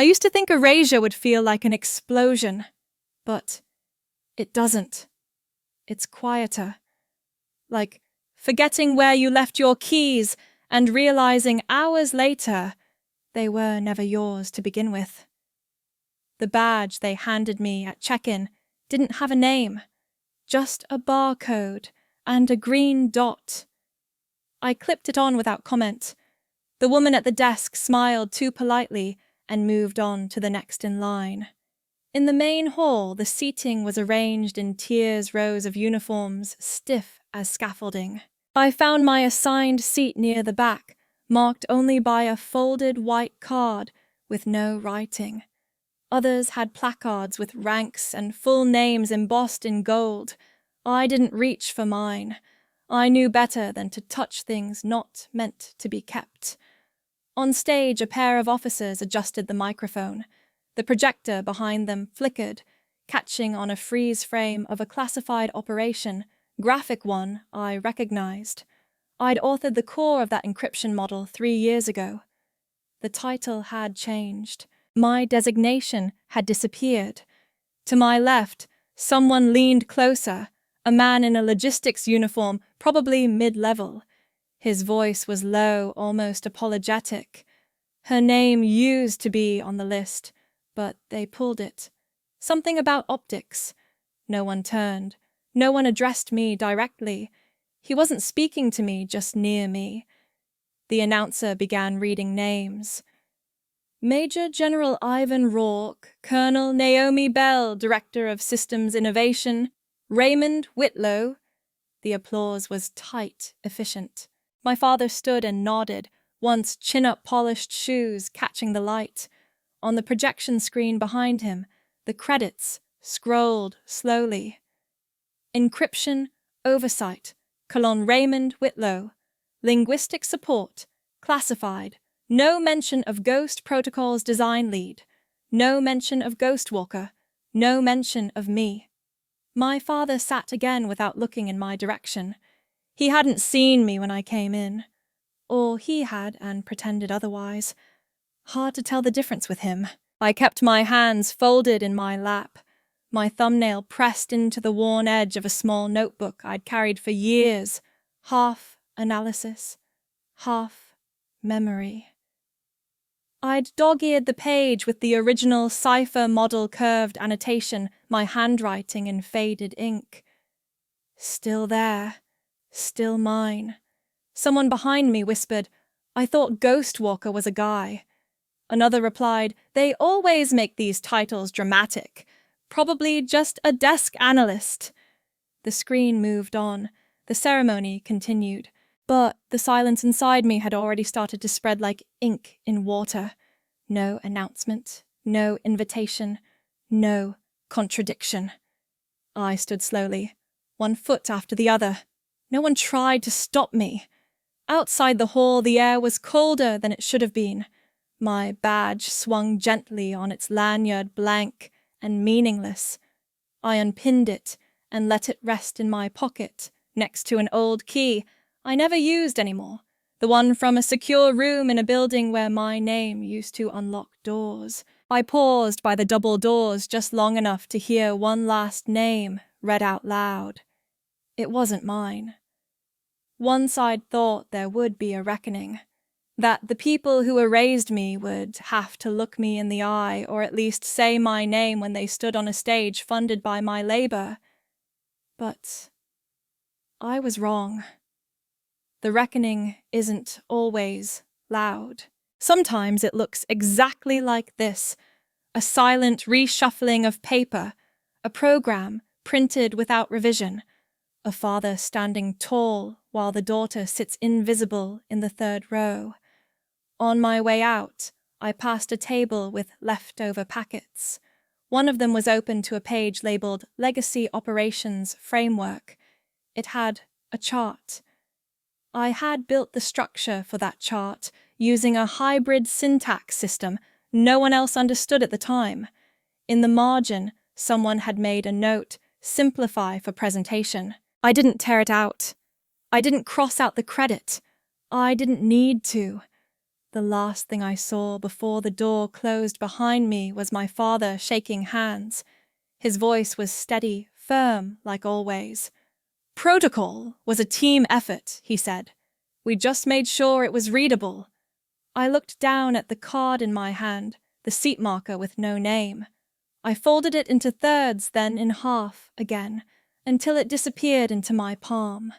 used to think erasure would feel like an explosion, but it doesn't. It's quieter. Like forgetting where you left your keys and realizing hours later they were never yours to begin with. The badge they handed me at check-in didn't have a name, just a barcode and a green dot. I clipped it on without comment. The woman at the desk smiled too politely and moved on to the next in line. In the main hall, the seating was arranged in tiers rows of uniforms, stiff as scaffolding. I found my assigned seat near the back, marked only by a folded white card with no writing. Others had placards with ranks and full names embossed in gold. I didn't reach for mine. I knew better than to touch things not meant to be kept. On stage, a pair of officers adjusted the microphone. The projector behind them flickered, catching on a freeze frame of a classified operation, graphic one I recognized. I'd authored the core of that encryption model 3 years ago. The title had changed. My designation had disappeared. To my left, someone leaned closer, a man in a logistics uniform, probably mid-level. His voice was low, almost apologetic. Her name used to be on the list, but they pulled it. Something about optics. No one turned. No one addressed me directly. He wasn't speaking to me, just near me. The announcer began reading names. Major General Ivan Rourke, Colonel Naomi Bell, Director of Systems Innovation, Raymond Whitlow. The applause was tight, efficient. My father stood and nodded, once chin-up polished shoes catching the light. On the projection screen behind him, the credits scrolled slowly. Encryption, Oversight, Colonel Raymond Whitlow. Linguistic Support, Classified. No mention of Ghost Protocol's design lead. No mention of Ghostwalker. No mention of me. My father sat again without looking in my direction. He hadn't seen me when I came in. Or he had and pretended otherwise. Hard to tell the difference with him. I kept my hands folded in my lap, my thumbnail pressed into the worn edge of a small notebook I'd carried for years, half analysis, half memory. I'd dog-eared the page with the original cipher model curved annotation, my handwriting in faded ink. Still there, still mine. Someone behind me whispered, "I thought Ghostwalker was a guy." Another replied, "They always make these titles dramatic. Probably just a desk analyst." The screen moved on. The ceremony continued. But the silence inside me had already started to spread like ink in water. No announcement, no invitation, no contradiction. I stood slowly, one foot after the other. No one tried to stop me. Outside the hall, the air was colder than it should have been. My badge swung gently on its lanyard, blank and meaningless. I unpinned it and let it rest in my pocket, next to an old key I never used anymore, the one from a secure room in a building where my name used to unlock doors. I paused by the double doors just long enough to hear one last name read out loud. It wasn't mine. Once I'd thought there would be a reckoning, that the people who erased me would have to look me in the eye or at least say my name when they stood on a stage funded by my labor. But I was wrong. The reckoning isn't always loud. Sometimes it looks exactly like this, a silent reshuffling of paper, a program printed without revision, a father standing tall while the daughter sits invisible in the third row. On my way out, I passed a table with leftover packets. One of them was open to a page labeled Legacy Operations Framework. It had a chart. I had built the structure for that chart using a hybrid syntax system no one else understood at the time. In the margin, someone had made a note, "Simplify for presentation." I didn't tear it out. I didn't cross out the credit. I didn't need to. The last thing I saw before the door closed behind me was my father shaking hands. His voice was steady, firm, like always. "Protocol was a team effort," he said. "We just made sure it was readable." I looked down at the card in my hand, the seat marker with no name. I folded it into thirds, then in half again, until it disappeared into my palm.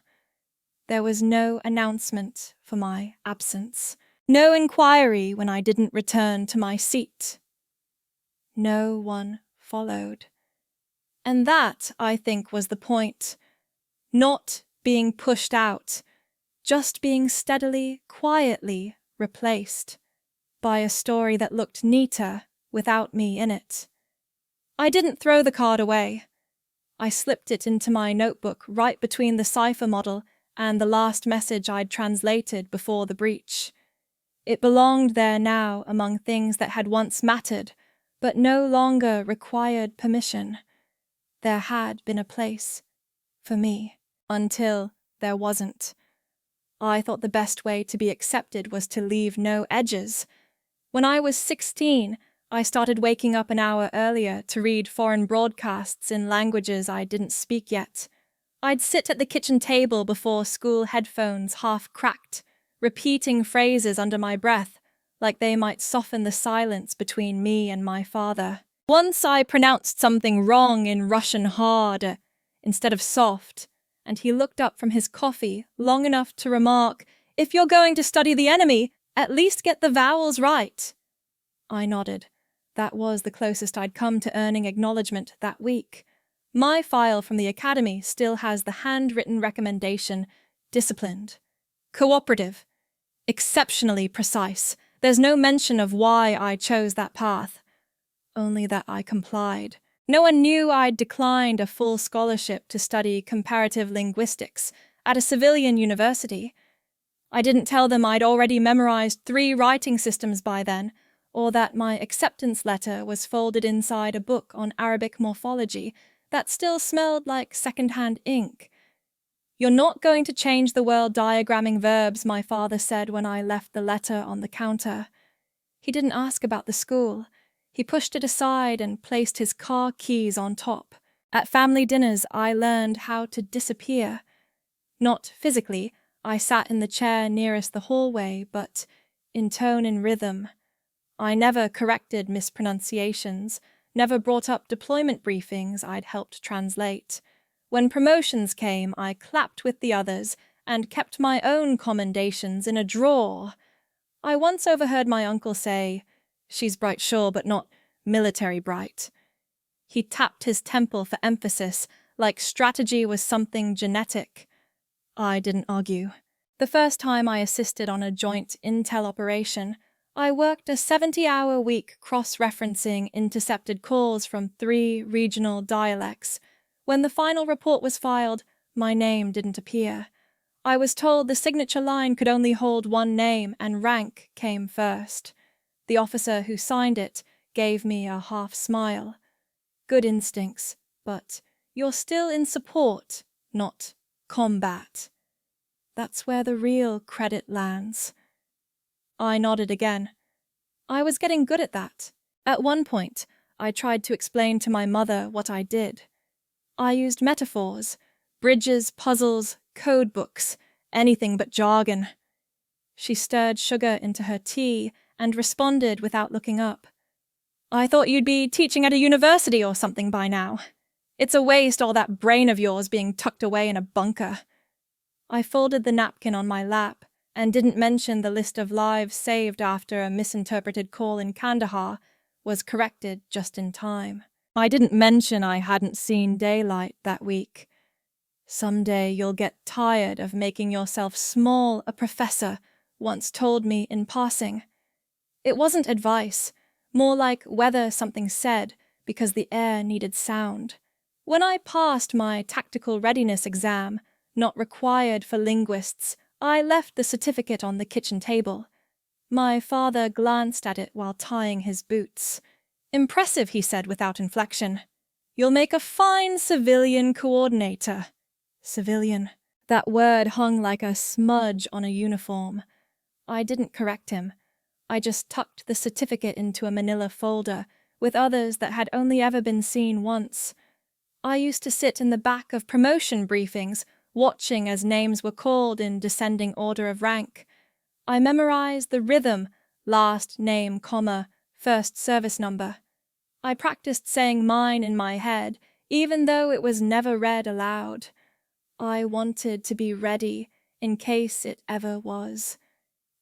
There was no announcement for my absence, no inquiry when I didn't return to my seat. No one followed. And that, I think, was the point. Not being pushed out, just being steadily, quietly replaced by a story that looked neater without me in it. I didn't throw the card away. I slipped it into my notebook right between the cipher model and the last message I'd translated before the breach. It belonged there now among things that had once mattered, but no longer required permission. There had been a place for me, until there wasn't. I thought the best way to be accepted was to leave no edges. When I was 16, I started waking up an hour earlier to read foreign broadcasts in languages I didn't speak yet. I'd sit at the kitchen table before school headphones half cracked, repeating phrases under my breath, like they might soften the silence between me and my father. Once I pronounced something wrong in Russian hard instead of soft, and he looked up from his coffee long enough to remark, "If you're going to study the enemy, at least get the vowels right." I nodded. That was the closest I'd come to earning acknowledgement that week. My file from the academy still has the handwritten recommendation, disciplined, cooperative, exceptionally precise. There's no mention of why I chose that path, only that I complied. No one knew I'd declined a full scholarship to study comparative linguistics at a civilian university. I didn't tell them I'd already memorized 3 writing systems by then, or that my acceptance letter was folded inside a book on Arabic morphology that still smelled like second-hand ink. "You're not going to change the world diagramming verbs," my father said when I left the letter on the counter. He didn't ask about the school. He pushed it aside and placed his car keys on top. At family dinners, I learned how to disappear. Not physically, I sat in the chair nearest the hallway, but in tone and rhythm. I never corrected mispronunciations, never brought up deployment briefings I'd helped translate. When promotions came, I clapped with the others and kept my own commendations in a drawer. I once overheard my uncle say, "She's bright, sure, but not military bright." He tapped his temple for emphasis, like strategy was something genetic. I didn't argue. The first time I assisted on a joint intel operation, I worked a 70-hour week cross-referencing intercepted calls from 3 regional dialects. When the final report was filed, my name didn't appear. I was told the signature line could only hold one name and rank came first. The officer who signed it gave me a half smile. Good instincts, but you're still in support, not combat. That's where the real credit lands. I nodded again. I was getting good at that. At one point, I tried to explain to my mother what I did. I used metaphors, bridges, puzzles, code books, anything but jargon. She stirred sugar into her tea and responded without looking up. "I thought you'd be teaching at a university or something by now. It's a waste, all that brain of yours being tucked away in a bunker." I folded the napkin on my lap and didn't mention the list of lives saved after a misinterpreted call in Kandahar was corrected just in time. I didn't mention I hadn't seen daylight that week. "Someday you'll get tired of making yourself small," a professor once told me in passing. It wasn't advice, more like whether something said because the air needed sound. When I passed my tactical readiness exam, not required for linguists, I left the certificate on the kitchen table. My father glanced at it while tying his boots. "Impressive," he said without inflection. "You'll make a fine civilian coordinator." Civilian. That word hung like a smudge on a uniform. I didn't correct him. I just tucked the certificate into a manila folder with others that had only ever been seen once. I used to sit in the back of promotion briefings, watching as names were called in descending order of rank. I memorized the rhythm, last name, comma, first service number. I practiced saying mine in my head, even though it was never read aloud. I wanted to be ready in case it ever was.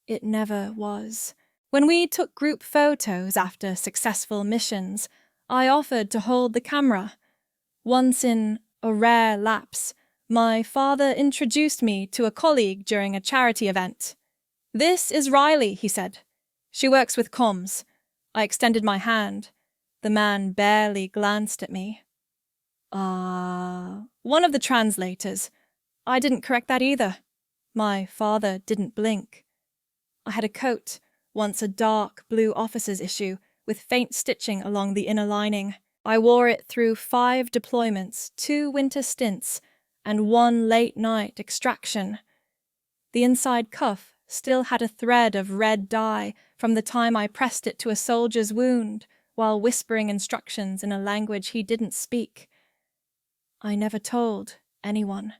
It never was. When we took group photos after successful missions, I offered to hold the camera. Once in a rare lapse, my father introduced me to a colleague during a charity event. "This is Riley," he said. "She works with comms." I extended my hand. The man barely glanced at me. One of the translators. I didn't correct that either. My father didn't blink. I had a coat, once a dark blue officer's issue, with faint stitching along the inner lining. I wore it through 5 deployments, 2 winter stints, and 1 late-night extraction. The inside cuff still had a thread of red dye from the time I pressed it to a soldier's wound while whispering instructions in a language he didn't speak. I never told anyone.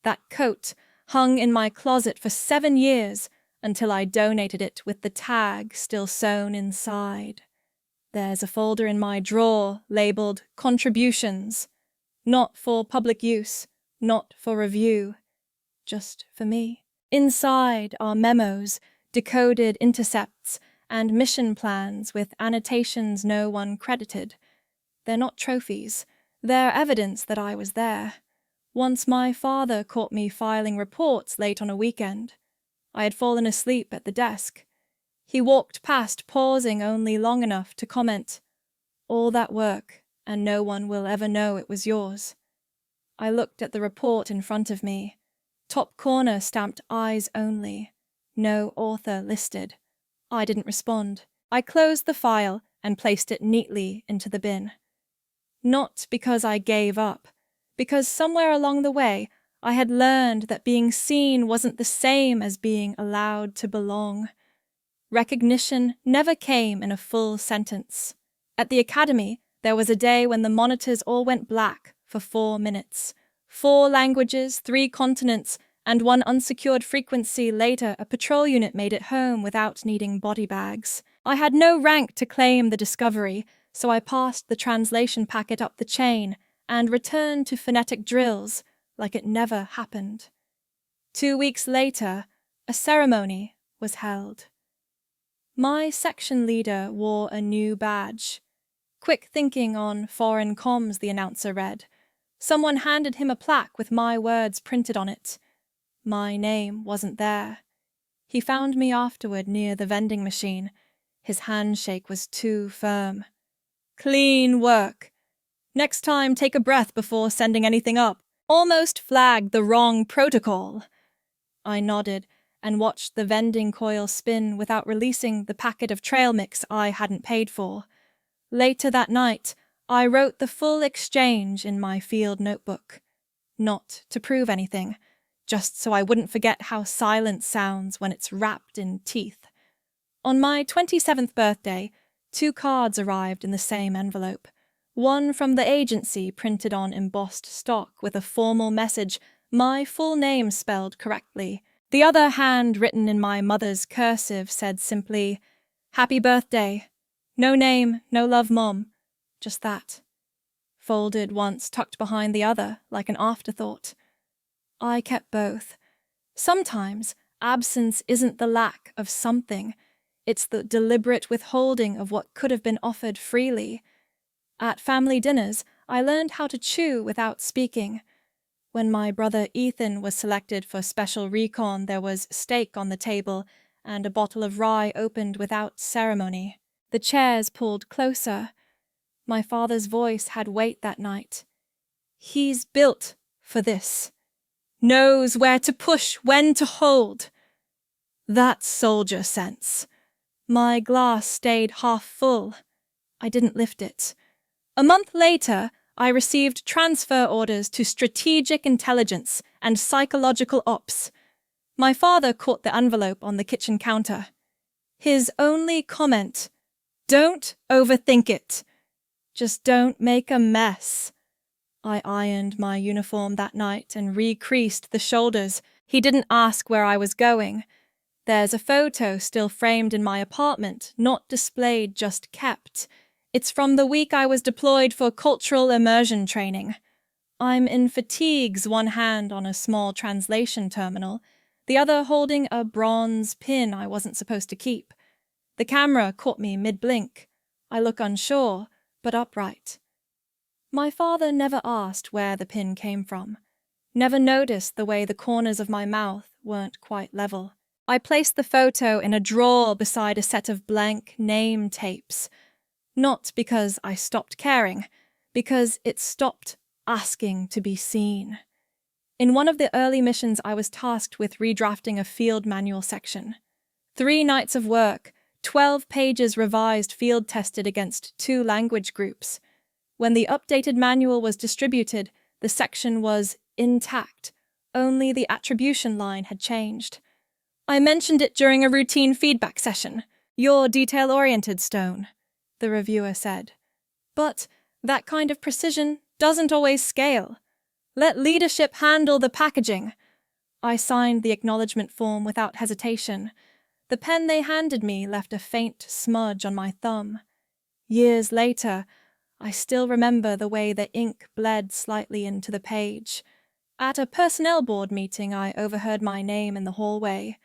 That coat hung in my closet for 7 years until I donated it with the tag still sewn inside. There's a folder in my drawer labeled Contributions. Not for public use, not for review, just for me. Inside are memos, decoded intercepts, and mission plans with annotations no one credited. They're not trophies. They're evidence that I was there. Once my father caught me filing reports late on a weekend. I had fallen asleep at the desk. He walked past, pausing only long enough to comment, "All that work, and no one will ever know it was yours." I looked at the report in front of me. Top corner stamped eyes only. No author listed. I didn't respond. I closed the file and placed it neatly into the bin. Not because I gave up, because somewhere along the way I had learned that being seen wasn't the same as being allowed to belong. Recognition never came in a full sentence. At the academy, there was a day when the monitors all went black for 4 minutes. 4 languages, 3 continents, and 1 unsecured frequency later a patrol unit made it home without needing body bags. I had no rank to claim the discovery, so I passed the translation packet up the chain and returned to phonetic drills like it never happened. 2 weeks later, a ceremony was held. My section leader wore a new badge. "Quick thinking on foreign comms," the announcer read. Someone handed him a plaque with my words printed on it. My name wasn't there. He found me afterward near the vending machine. His handshake was too firm. "Clean work. Next time, take a breath before sending anything up. Almost flagged the wrong protocol." I nodded and watched the vending coil spin without releasing the packet of trail mix I hadn't paid for. Later that night, I wrote the full exchange in my field notebook. Not to prove anything, just so I wouldn't forget how silence sounds when it's wrapped in teeth. On my 27th birthday, 2 cards arrived in the same envelope. One from the agency printed on embossed stock with a formal message, my full name spelled correctly. The other, handwritten in my mother's cursive, said simply, "Happy birthday. No name, no love, Mom. Just that." Folded once, tucked behind the other, like an afterthought. I kept both. Sometimes absence isn't the lack of something. It's the deliberate withholding of what could have been offered freely. At family dinners, I learned how to chew without speaking. When my brother Ethan was selected for special recon, there was steak on the table and a bottle of rye opened without ceremony. The chairs pulled closer. My father's voice had weight that night. "He's built for this. Knows where to push, when to hold." That's soldier sense. My glass stayed half full. I didn't lift it. A month later, I received transfer orders to strategic intelligence and psychological ops. My father caught the envelope on the kitchen counter. His only comment, "Don't overthink it. Just don't make a mess." I ironed my uniform that night and re-creased the shoulders. He didn't ask where I was going. There's a photo still framed in my apartment, not displayed, just kept. It's from the week I was deployed for cultural immersion training. I'm in fatigues, one hand on a small translation terminal, the other holding a bronze pin I wasn't supposed to keep. The camera caught me mid-blink. I look unsure, but upright. My father never asked where the pin came from, never noticed the way the corners of my mouth weren't quite level. I placed the photo in a drawer beside a set of blank name tapes. Not because I stopped caring, because it stopped asking to be seen. In one of the early missions, I was tasked with redrafting a field manual section. 3 nights of work, 12 pages revised, field tested against 2 language groups. When the updated manual was distributed, the section was intact. Only the attribution line had changed. I mentioned it during a routine feedback session. "You're detail-oriented, Stone," the reviewer said. "But that kind of precision doesn't always scale. Let leadership handle the packaging." I signed the acknowledgement form without hesitation. The pen they handed me left a faint smudge on my thumb. Years later, I still remember the way the ink bled slightly into the page. At a personnel board meeting, I overheard my name in the hallway.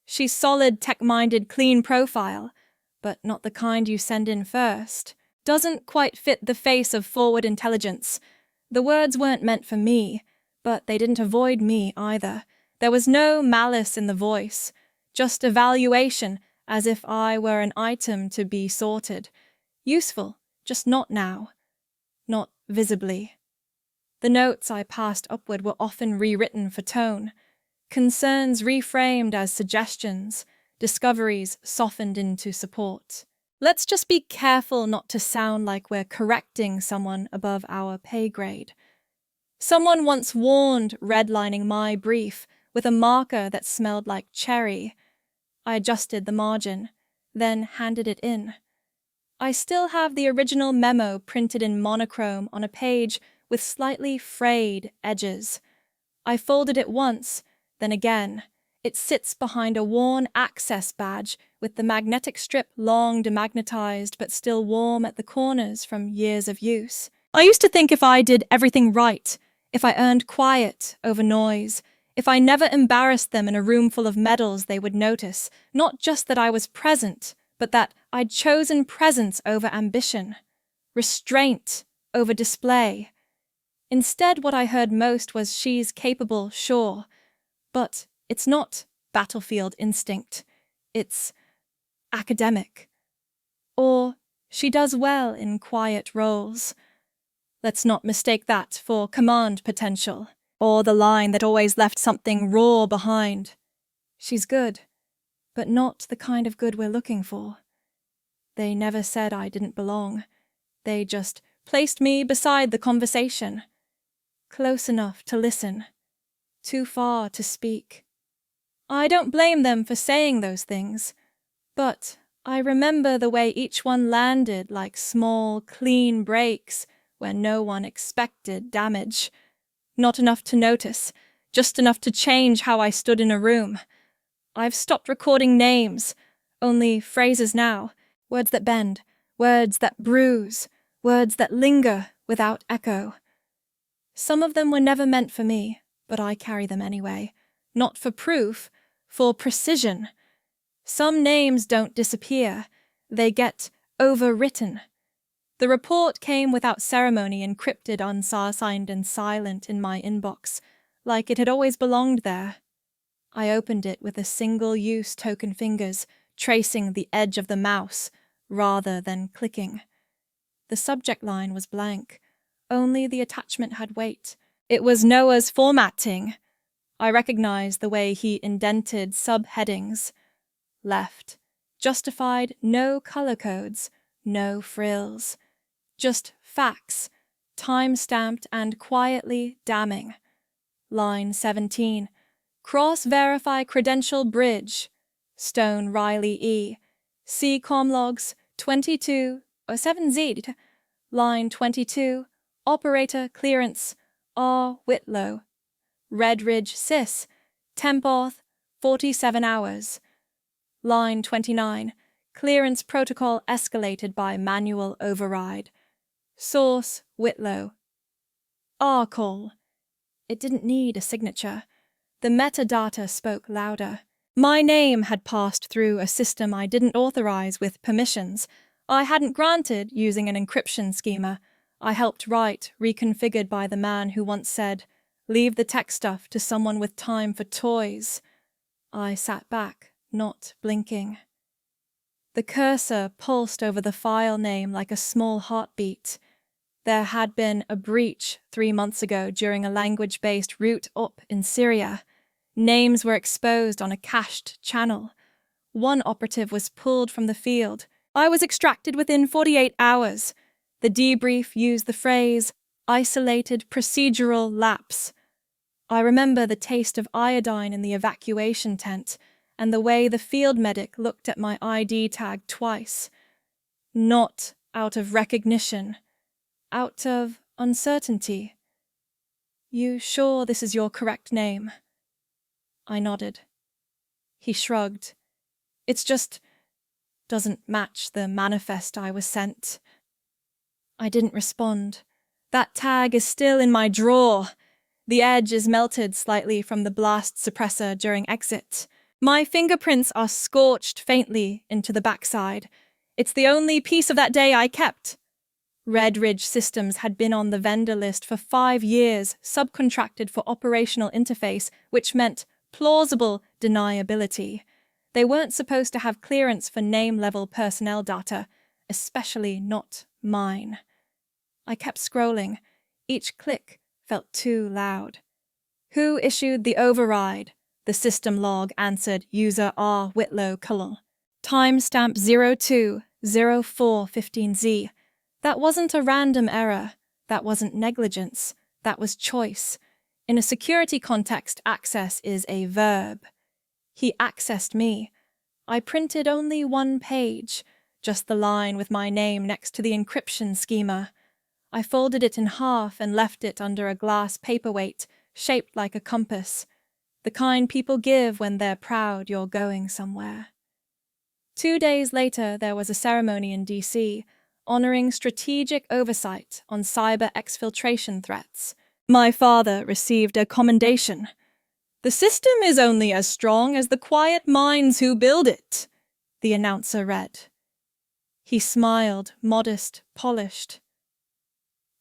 "She's solid, tech-minded, clean profile, but not the kind you send in first. Doesn't quite fit the face of forward intelligence." The words weren't meant for me, but they didn't avoid me either. There was no malice in the voice, just evaluation, as if I were an item to be sorted. Useful, just not now. Not visibly. The notes I passed upward were often rewritten for tone. Concerns reframed as suggestions, discoveries softened into support. Let's just be careful not to sound like we're correcting someone above our pay grade. Someone once warned redlining my brief with a marker that smelled like cherry. I adjusted the margin, then handed it in. I still have the original memo printed in monochrome on a page with slightly frayed edges. I folded it once, then again. It sits behind a worn access badge with the magnetic strip long demagnetized but still warm at the corners from years of use. I used to think if I did everything right, if I earned quiet over noise, if I never embarrassed them in a room full of medals, they would notice, not just that I was present, but that I'd chosen presence over ambition, restraint over display. Instead, what I heard most was, "She's capable, sure, but it's not battlefield instinct, it's academic." Or, "She does well in quiet roles." Let's not mistake that for command potential, or the line that always left something raw behind. "She's good, but not the kind of good we're looking for." They never said I didn't belong. They just placed me beside the conversation. Close enough to listen, too far to speak. I don't blame them for saying those things, but I remember the way each one landed like small, clean breaks where no one expected damage. Not enough to notice, just enough to change how I stood in a room. I've stopped recording names, only phrases now, words that bend, words that bruise, words that linger without echo. Some of them were never meant for me, but I carry them anyway. Not for proof, for precision. Some names don't disappear, they get overwritten. The report came without ceremony, encrypted, unsigned and silent in my inbox, like it had always belonged there. I opened it with a single-use token fingers, tracing the edge of the mouse, rather than clicking. The subject line was blank. Only the attachment had weight. It was Noah's formatting. I recognized the way he indented subheadings. Left. Justified, no color codes, no frills. Just facts, time-stamped and quietly damning. Line 17. Cross-verify credential bridge. Stone Riley E. See Comlogs 2207Z, line 22, operator clearance R. Whitlow. Red Ridge Sys, Temporth, 47 hours. Line 29, clearance protocol escalated by manual override. Source Whitlow. R. Call. It didn't need a signature. The metadata spoke louder. My name had passed through a system I didn't authorize with permissions. I hadn't granted using an encryption schema. I helped write, reconfigured by the man who once said, "Leave the tech stuff to someone with time for toys." I sat back, not blinking. The cursor pulsed over the file name like a small heartbeat. There had been a breach 3 months ago during a language-based root up in Syria. Names were exposed on a cached channel. One operative was pulled from the field. I was extracted within 48 hours. The debrief used the phrase, isolated procedural lapse. I remember the taste of iodine in the evacuation tent and the way the field medic looked at my ID tag twice. Not out of recognition, out of uncertainty. "You sure this is your correct name?" I nodded. He shrugged. "It's just doesn't match the manifest I was sent." I didn't respond. That tag is still in my drawer. The edge is melted slightly from the blast suppressor during exit. My fingerprints are scorched faintly into the backside. It's the only piece of that day I kept. Red Ridge Systems had been on the vendor list for 5 years, subcontracted for operational interface, which meant plausible deniability. They weren't supposed to have clearance for name-level personnel data, especially not mine. I kept scrolling. Each click felt too loud. "Who issued the override?" The system log answered user R. Whitlow Cullen. Timestamp 020415Z. That wasn't a random error. That wasn't negligence. That was choice. In a security context, access is a verb. He accessed me. I printed only 1 page, just the line with my name next to the encryption schema. I folded it in half and left it under a glass paperweight, shaped like a compass, the kind people give when they're proud you're going somewhere. 2 days later, there was a ceremony in D.C., honoring strategic oversight on cyber exfiltration threats. My father received a commendation. "The system is only as strong as the quiet minds who build it," the announcer read. He smiled, modest, polished.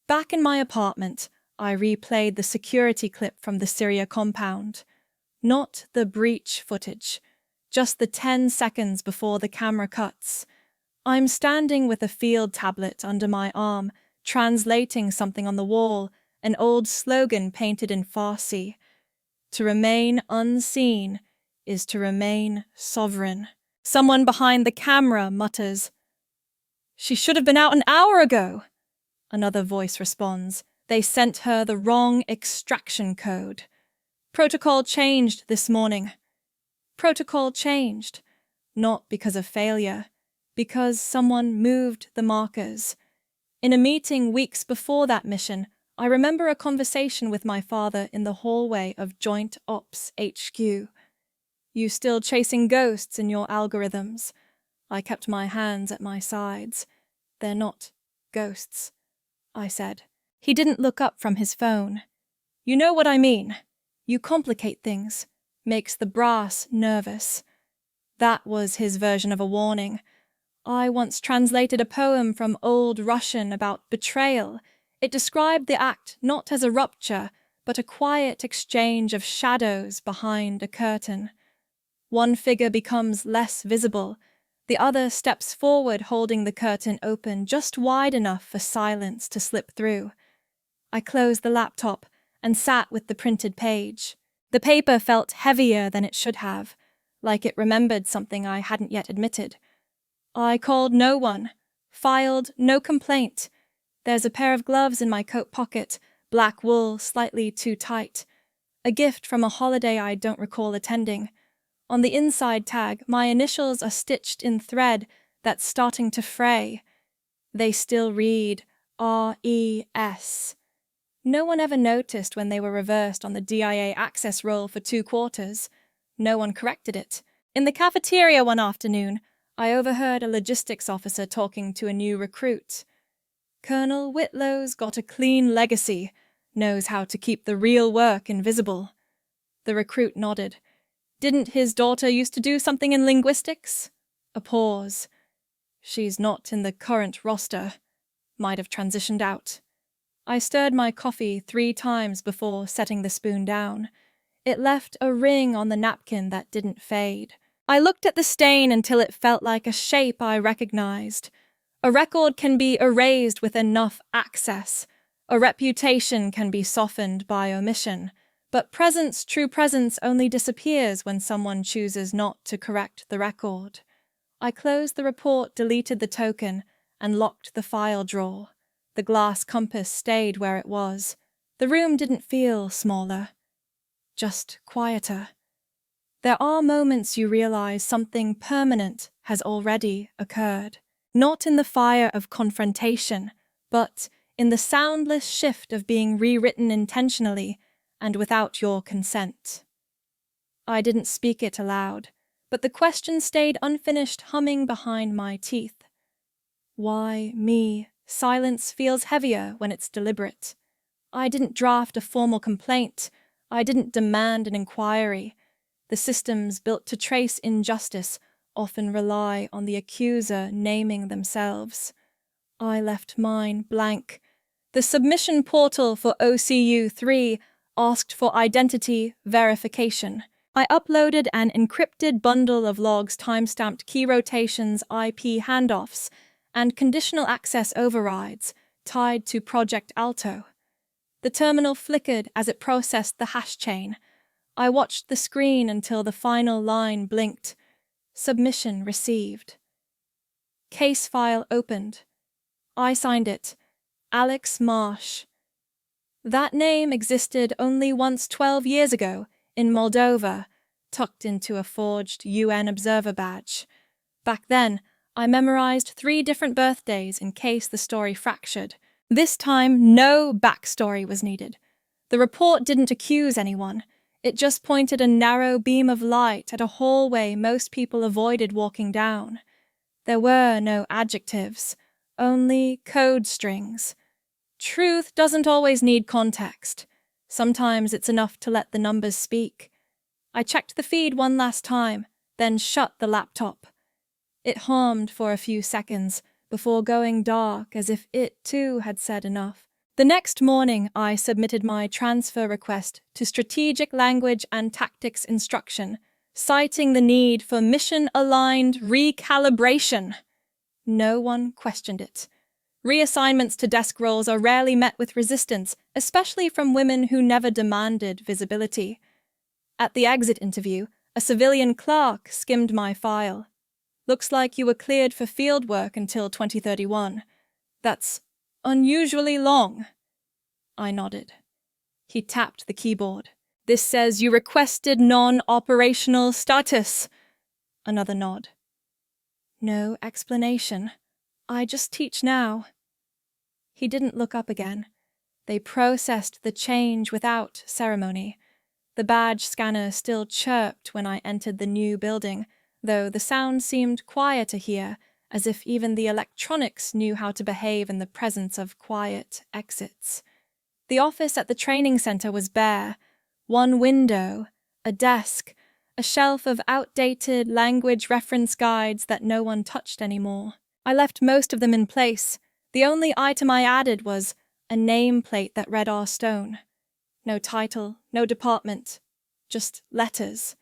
Back in my apartment, I replayed the security clip from the Syria compound. Not the breach footage, just the 10 seconds before the camera cuts. I'm standing with a field tablet under my arm, translating something on the wall, an old slogan painted in Farsi. To remain unseen is to remain sovereign. Someone behind the camera mutters, "She should have been out an hour ago." Another voice responds, "They sent her the wrong extraction code. Protocol changed this morning." Protocol changed, not because of failure, because someone moved the markers. In a meeting weeks before that mission, I remember a conversation with my father in the hallway of Joint Ops HQ. "You still chasing ghosts in your algorithms?" I kept my hands at my sides. "They're not ghosts," I said. He didn't look up from his phone. "You know what I mean. You complicate things. Makes the brass nervous." That was his version of a warning. I once translated a poem from Old Russian about betrayal. It described the act not as a rupture, but a quiet exchange of shadows behind a curtain. One figure becomes less visible. The other steps forward, holding the curtain open just wide enough for silence to slip through. I closed the laptop and sat with the printed page. The paper felt heavier than it should have, like it remembered something I hadn't yet admitted. I called no one, filed no complaint. There's a pair of gloves in my coat pocket, black wool slightly too tight. A gift from a holiday I don't recall attending. On the inside tag, my initials are stitched in thread that's starting to fray. They still read R-E-S. No one ever noticed when they were reversed on the DIA access roll for 2 quarters. No one corrected it. In the cafeteria one afternoon, I overheard a logistics officer talking to a new recruit. Colonel Whitlow's got a clean legacy, knows how to keep the real work invisible. The recruit nodded. Didn't his daughter used to do something in linguistics? A pause. She's not in the current roster. Might have transitioned out. I stirred my coffee 3 times before setting the spoon down. It left a ring on the napkin that didn't fade. I looked at the stain until it felt like a shape I recognized. A record can be erased with enough access. A reputation can be softened by omission. But presence, true presence, only disappears when someone chooses not to correct the record. I closed the report, deleted the token, and locked the file drawer. The glass compass stayed where it was. The room didn't feel smaller, just quieter. There are moments you realize something permanent has already occurred. Not in the fire of confrontation, but in the soundless shift of being rewritten intentionally and without your consent. I didn't speak it aloud, but the question stayed unfinished, humming behind my teeth. Why me? Silence feels heavier when it's deliberate. I didn't draft a formal complaint. I didn't demand an inquiry. The systems built to trace injustice often rely on the accuser naming themselves. I left mine blank. The submission portal for OCU 3 asked for identity verification. I uploaded an encrypted bundle of logs, timestamped key rotations, IP handoffs, and conditional access overrides tied to Project Alto. The terminal flickered as it processed the hash chain. I watched the screen until the final line blinked. Submission received. Case file opened. I signed it. Alex Marsh. That name existed only once 12 years ago in Moldova, tucked into a forged UN observer badge. Back then, I memorized 3 different birthdays in case the story fractured. This time, no backstory was needed. The report didn't accuse anyone. It just pointed a narrow beam of light at a hallway most people avoided walking down. There were no adjectives, only code strings. Truth doesn't always need context. Sometimes it's enough to let the numbers speak. I checked the feed one last time, then shut the laptop. It hummed for a few seconds before going dark, as if it too had said enough. The next morning, I submitted my transfer request to Strategic Language and Tactics Instruction, citing the need for mission-aligned recalibration. No one questioned it. Reassignments to desk roles are rarely met with resistance, especially from women who never demanded visibility. At the exit interview, a civilian clerk skimmed my file. Looks like you were cleared for field work until 2031. That's unusually long. I nodded. He tapped the keyboard. This says you requested non-operational status. Another nod. No explanation. I just teach now. He didn't look up again. They processed the change without ceremony. The badge scanner still chirped when I entered the new building, though the sound seemed quieter here, as if even the electronics knew how to behave in the presence of quiet exits. The office at the training center was bare. One window, a desk, a shelf of outdated language reference guides that no one touched anymore. I left most of them in place. The only item I added was a nameplate that read our stone. No title, no department, just letters.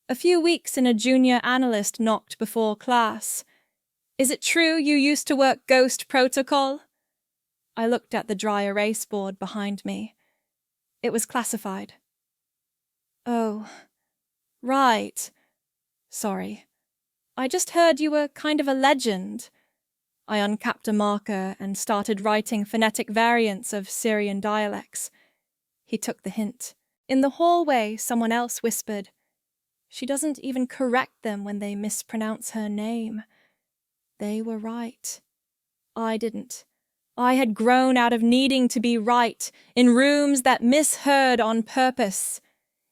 A few weeks in a junior analyst knocked before class. Is it true you used to work Ghost Protocol? I looked at the dry erase board behind me. It was classified. Oh, right. Sorry. I just heard you were kind of a legend. I uncapped a marker and started writing phonetic variants of Syrian dialects. He took the hint. In the hallway, someone else whispered, She doesn't even correct them when they mispronounce her name. They were right. I didn't. I had grown out of needing to be right in rooms that misheard on purpose.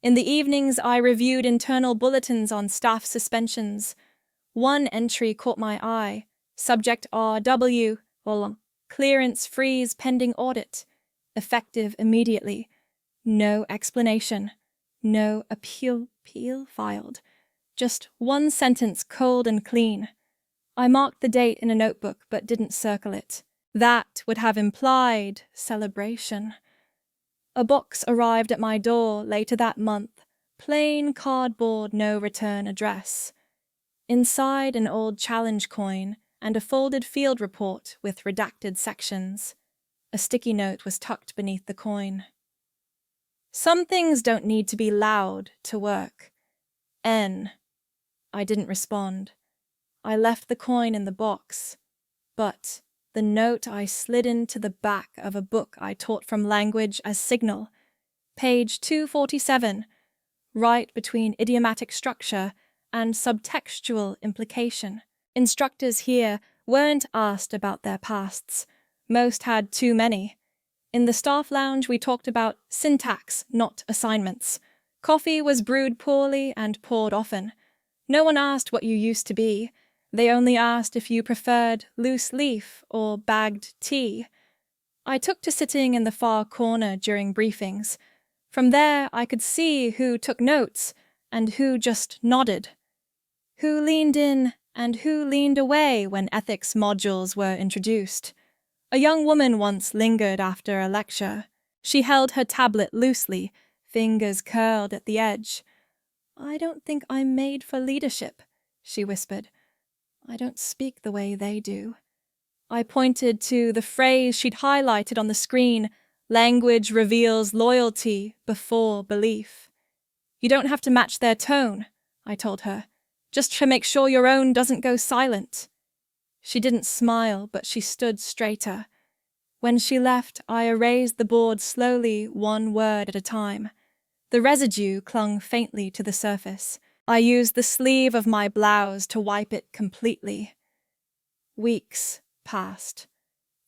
In the evenings, I reviewed internal bulletins on staff suspensions. One entry caught my eye. Subject RW, clearance freeze pending audit. Effective immediately. No explanation. No appeal filed. Just one sentence, cold and clean. I marked the date in a notebook but didn't circle it. That would have implied celebration. A box arrived at my door later that month. Plain cardboard, no return address. Inside, an old challenge coin and a folded field report with redacted sections. A sticky note was tucked beneath the coin. Some things don't need to be loud to work. N. I didn't respond. I left the coin in the box. But the note I slid into the back of a book I taught from language as signal. Page 247. Right between idiomatic structure and subtextual implication. Instructors here weren't asked about their pasts. Most had too many. In the staff lounge, we talked about syntax, not assignments. Coffee was brewed poorly and poured often. No one asked what you used to be. They only asked if you preferred loose leaf or bagged tea. I took to sitting in the far corner during briefings. From there, I could see who took notes and who just nodded. Who leaned in and who leaned away when ethics modules were introduced. A young woman once lingered after a lecture. She held her tablet loosely, fingers curled at the edge. "I don't think I'm made for leadership," she whispered. "I don't speak the way they do." I pointed to the phrase she'd highlighted on the screen, "Language reveals loyalty before belief." "You don't have to match their tone," I told her. "Just to make sure your own doesn't go silent." She didn't smile, but she stood straighter. When she left, I erased the board slowly, one word at a time. The residue clung faintly to the surface. I used the sleeve of my blouse to wipe it completely. Weeks passed.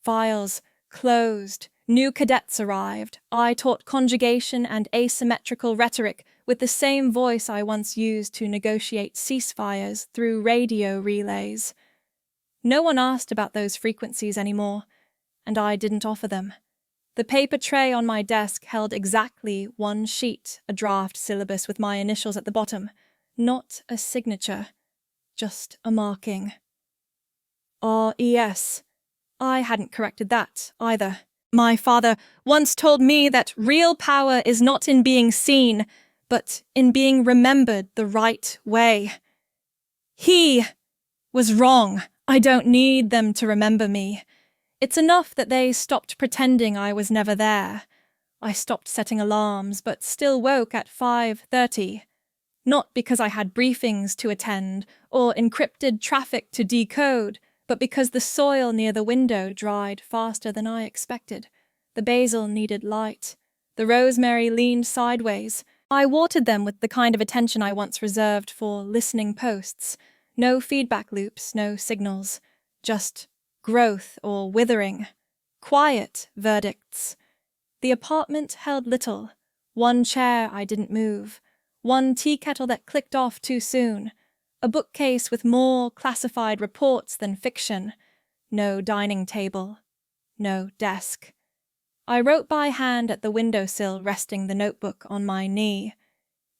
Files closed. New cadets arrived. I taught conjugation and asymmetrical rhetoric with the same voice I once used to negotiate ceasefires through radio relays. No one asked about those frequencies anymore, and I didn't offer them. The paper tray on my desk held exactly one sheet, a draft syllabus with my initials at the bottom. Not a signature, just a marking. RES. I hadn't corrected that, either. My father once told me that real power is not in being seen, but in being remembered the right way. He was wrong. I don't need them to remember me. It's enough that they stopped pretending I was never there. I stopped setting alarms, but still woke at 5:30. Not because I had briefings to attend or encrypted traffic to decode, but because the soil near the window dried faster than I expected. The basil needed light. The rosemary leaned sideways. I watered them with the kind of attention I once reserved for listening posts. No feedback loops, no signals. Just growth or withering. Quiet verdicts. The apartment held little. One chair I didn't move. One tea kettle that clicked off too soon. A bookcase with more classified reports than fiction. No dining table. No desk. I wrote by hand at the windowsill, resting the notebook on my knee.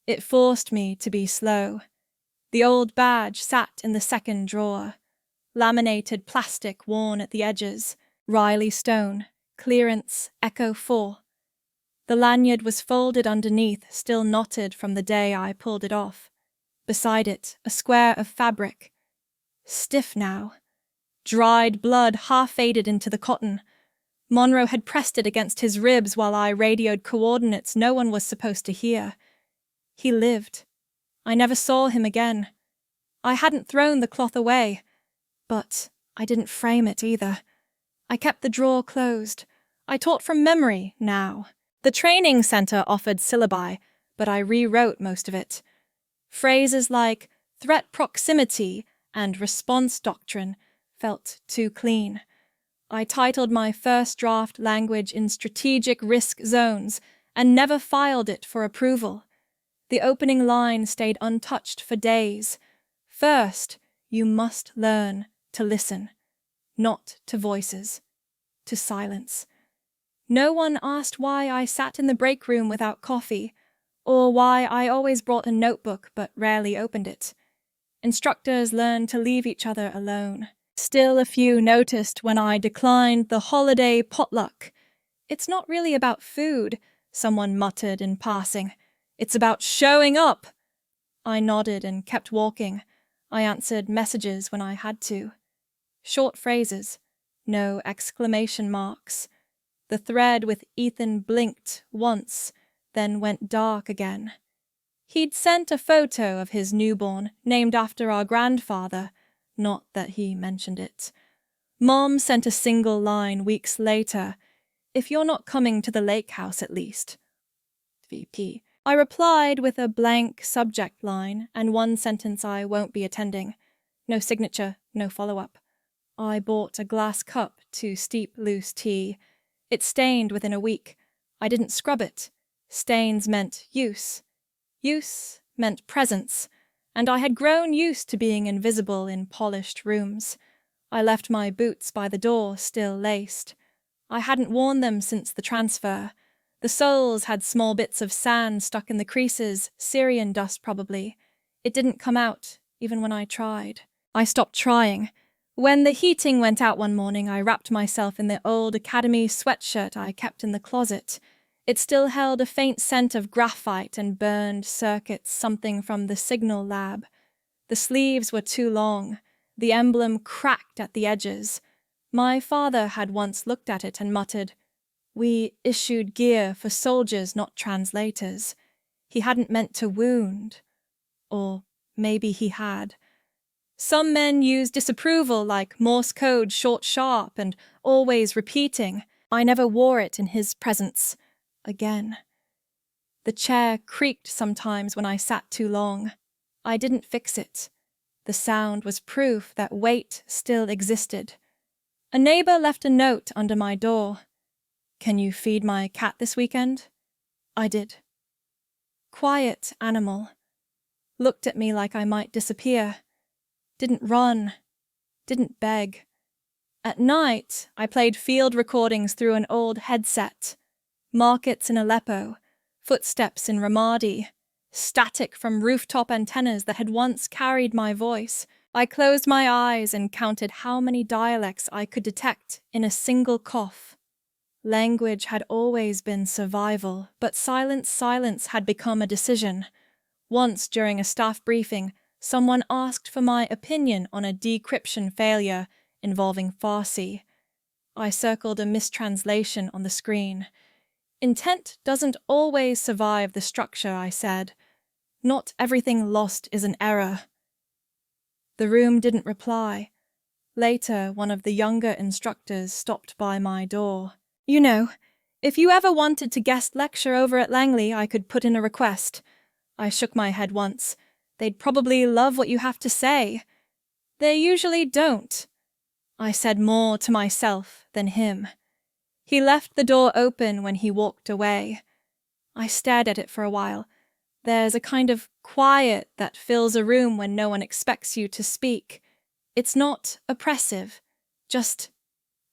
It forced me to be slow. The old badge sat in the second drawer. Laminated plastic worn at the edges. Riley Stone. Clearance Echo 4. The lanyard was folded underneath, still knotted from the day I pulled it off. Beside it, a square of fabric. Stiff now. Dried blood half faded into the cotton. Monroe had pressed it against his ribs while I radioed coordinates no one was supposed to hear. He lived. I never saw him again. I hadn't thrown the cloth away, but I didn't frame it either. I kept the drawer closed. I taught from memory now. The training center offered syllabi, but I rewrote most of it. Phrases like threat proximity and response doctrine felt too clean. I titled my first draft language in strategic risk zones and never filed it for approval. The opening line stayed untouched for days. First, you must learn to listen, not to voices, to silence. No one asked why I sat in the break room without coffee, or why I always brought a notebook but rarely opened it. Instructors learned to leave each other alone. Still, a few noticed when I declined the holiday potluck. "It's not really about food," someone muttered in passing. "It's about showing up." I nodded and kept walking. I answered messages when I had to. Short phrases, no exclamation marks. The thread with Ethan blinked once, then went dark again. He'd sent a photo of his newborn, named after our grandfather, not that he mentioned it. Mom sent a single line weeks later, "If you're not coming to the lake house at least." VP. I replied with a blank subject line and one sentence: "I won't be attending." No signature, no follow-up. I bought a glass cup to steep loose tea. It stained within a week. I didn't scrub it. Stains meant use. Use meant presence, and I had grown used to being invisible in polished rooms. I left my boots by the door, still laced. I hadn't worn them since the transfer. The soles had small bits of sand stuck in the creases, Syrian dust probably. It didn't come out, even when I tried. I stopped trying. When the heating went out one morning, I wrapped myself in the old academy sweatshirt I kept in the closet. It still held a faint scent of graphite and burned circuits, something from the signal lab. The sleeves were too long. The emblem cracked at the edges. My father had once looked at it and muttered, "We issued gear for soldiers, not translators." He hadn't meant to wound. Or maybe he had. Some men use disapproval like Morse code short sharp and always repeating. I never wore it in his presence. Again. The chair creaked sometimes when I sat too long. I didn't fix it. The sound was proof that weight still existed. A neighbor left a note under my door. "Can you feed my cat this weekend?" I did. Quiet animal. Looked at me like I might disappear. Didn't run. Didn't beg. At night, I played field recordings through an old headset. Markets in Aleppo, footsteps in Ramadi, static from rooftop antennas that had once carried my voice. I closed my eyes and counted how many dialects I could detect in a single cough. Language had always been survival, but silence had become a decision. Once during a staff briefing, someone asked for my opinion on a decryption failure involving Farsi. I circled a mistranslation on the screen. "Intent doesn't always survive the structure," I said. "Not everything lost is an error." The room didn't reply. Later, one of the younger instructors stopped by my door. "You know, if you ever wanted to guest lecture over at Langley, I could put in a request." I shook my head once. "They'd probably love what you have to say." "They usually don't." I said more to myself than him. He left the door open when he walked away. I stared at it for a while. There's a kind of quiet that fills a room when no one expects you to speak. It's not oppressive, just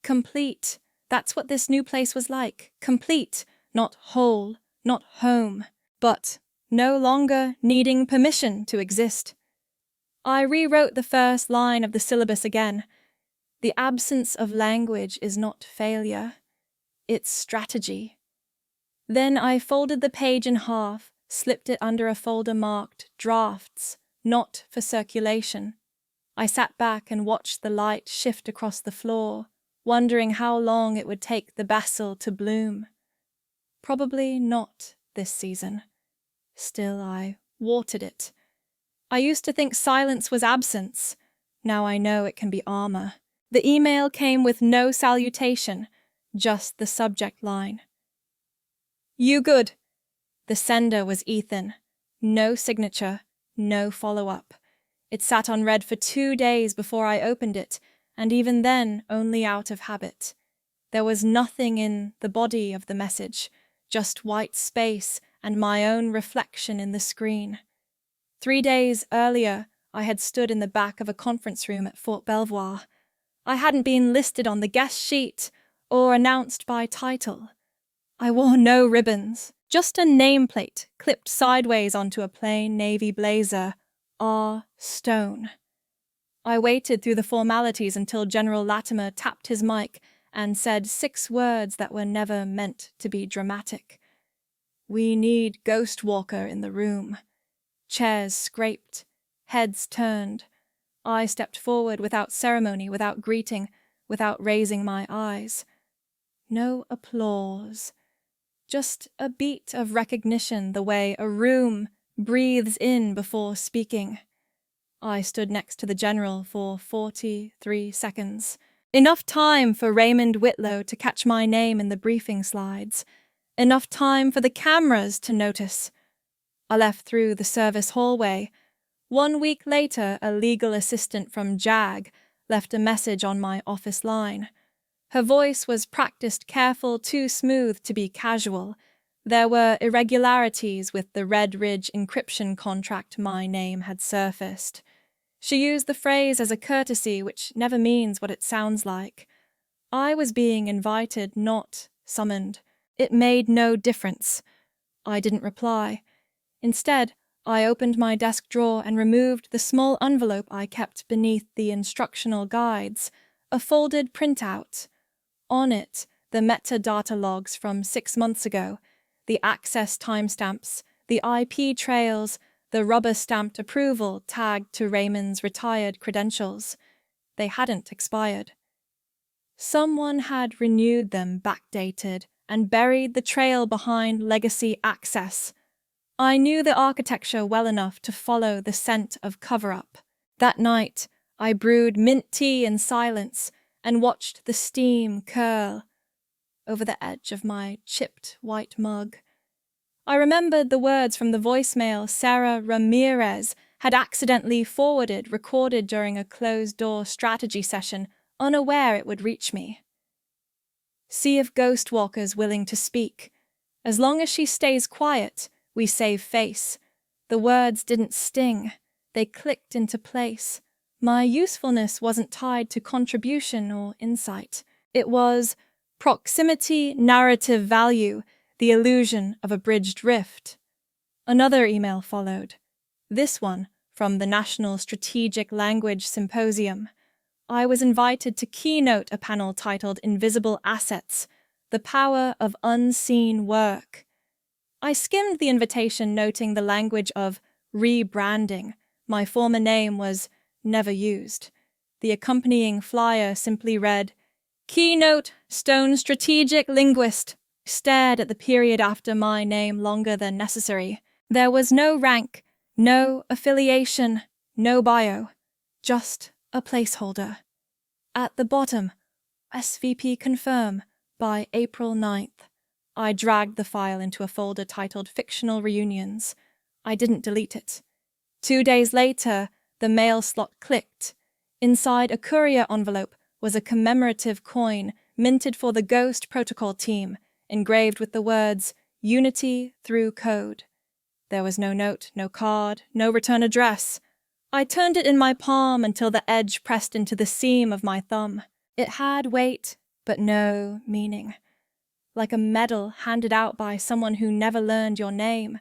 complete. That's what this new place was like. Complete, not whole, not home, but no longer needing permission to exist. I rewrote the first line of the syllabus again. The absence of language is not failure. It's strategy. Then I folded the page in half, slipped it under a folder marked Drafts, not for circulation. I sat back and watched the light shift across the floor, wondering how long it would take the basil to bloom. Probably not this season. Still, I watered it. I used to think silence was absence. Now I know it can be armor. The email came with no salutation, just the subject line. "You good." The sender was Ethan. No signature, no follow-up. It sat unread for 2 days before I opened it, and even then only out of habit. There was nothing in the body of the message, just white space and my own reflection in the screen. 3 days earlier, I had stood in the back of a conference room at Fort Belvoir. I hadn't been listed on the guest sheet or announced by title. I wore no ribbons, just a nameplate clipped sideways onto a plain navy blazer, R. Stone. I waited through the formalities until General Latimer tapped his mic and said 6 words that were never meant to be dramatic. "We need Ghostwalker in the room." Chairs scraped, heads turned. I stepped forward without ceremony, without greeting, without raising my eyes. No applause. Just a beat of recognition, the way a room breathes in before speaking. I stood next to the general for 43 seconds. Enough time for Raymond Whitlow to catch my name in the briefing slides. Enough time for the cameras to notice. I left through the service hallway. 1 week later, a legal assistant from JAG left a message on my office line. Her voice was practiced careful, too smooth to be casual. There were irregularities with the Red Ridge encryption contract my name had surfaced. She used the phrase as a courtesy, which never means what it sounds like. I was being invited, not summoned. It made no difference. I didn't reply. Instead, I opened my desk drawer and removed the small envelope I kept beneath the instructional guides, a folded printout. On it, the metadata logs from 6 months ago, the access timestamps, the IP trails, the rubber-stamped approval tagged to Raymond's retired credentials. They hadn't expired. Someone had renewed them, backdated, and buried the trail behind legacy access. I knew the architecture well enough to follow the scent of cover-up. That night, I brewed mint tea in silence and watched the steam curl over the edge of my chipped white mug. I remembered the words from the voicemail Sarah Ramirez had accidentally forwarded, recorded during a closed-door strategy session, unaware it would reach me. "See if Ghostwalker's willing to speak. As long as she stays quiet, we save face." The words didn't sting. They clicked into place. My usefulness wasn't tied to contribution or insight. It was proximity, narrative value, the illusion of a bridged rift. Another email followed. This one from the National Strategic Language Symposium. I was invited to keynote a panel titled Invisible Assets, the Power of Unseen Work. I skimmed the invitation, noting the language of rebranding. My former name was never used. The accompanying flyer simply read, "Keynote Stone Strategic Linguist." Stared at the period after my name longer than necessary. There was no rank, no affiliation, no bio, just a placeholder. At the bottom, SVP confirm by April 9th. I dragged the file into a folder titled Fictional Reunions. I didn't delete it. 2 days later, the mail slot clicked. Inside a courier envelope was a commemorative coin minted for the Ghost Protocol team, engraved with the words, "Unity through code." There was no note, no card, no return address. I turned it in my palm until the edge pressed into the seam of my thumb. It had weight, but no meaning. Like a medal handed out by someone who never learned your name.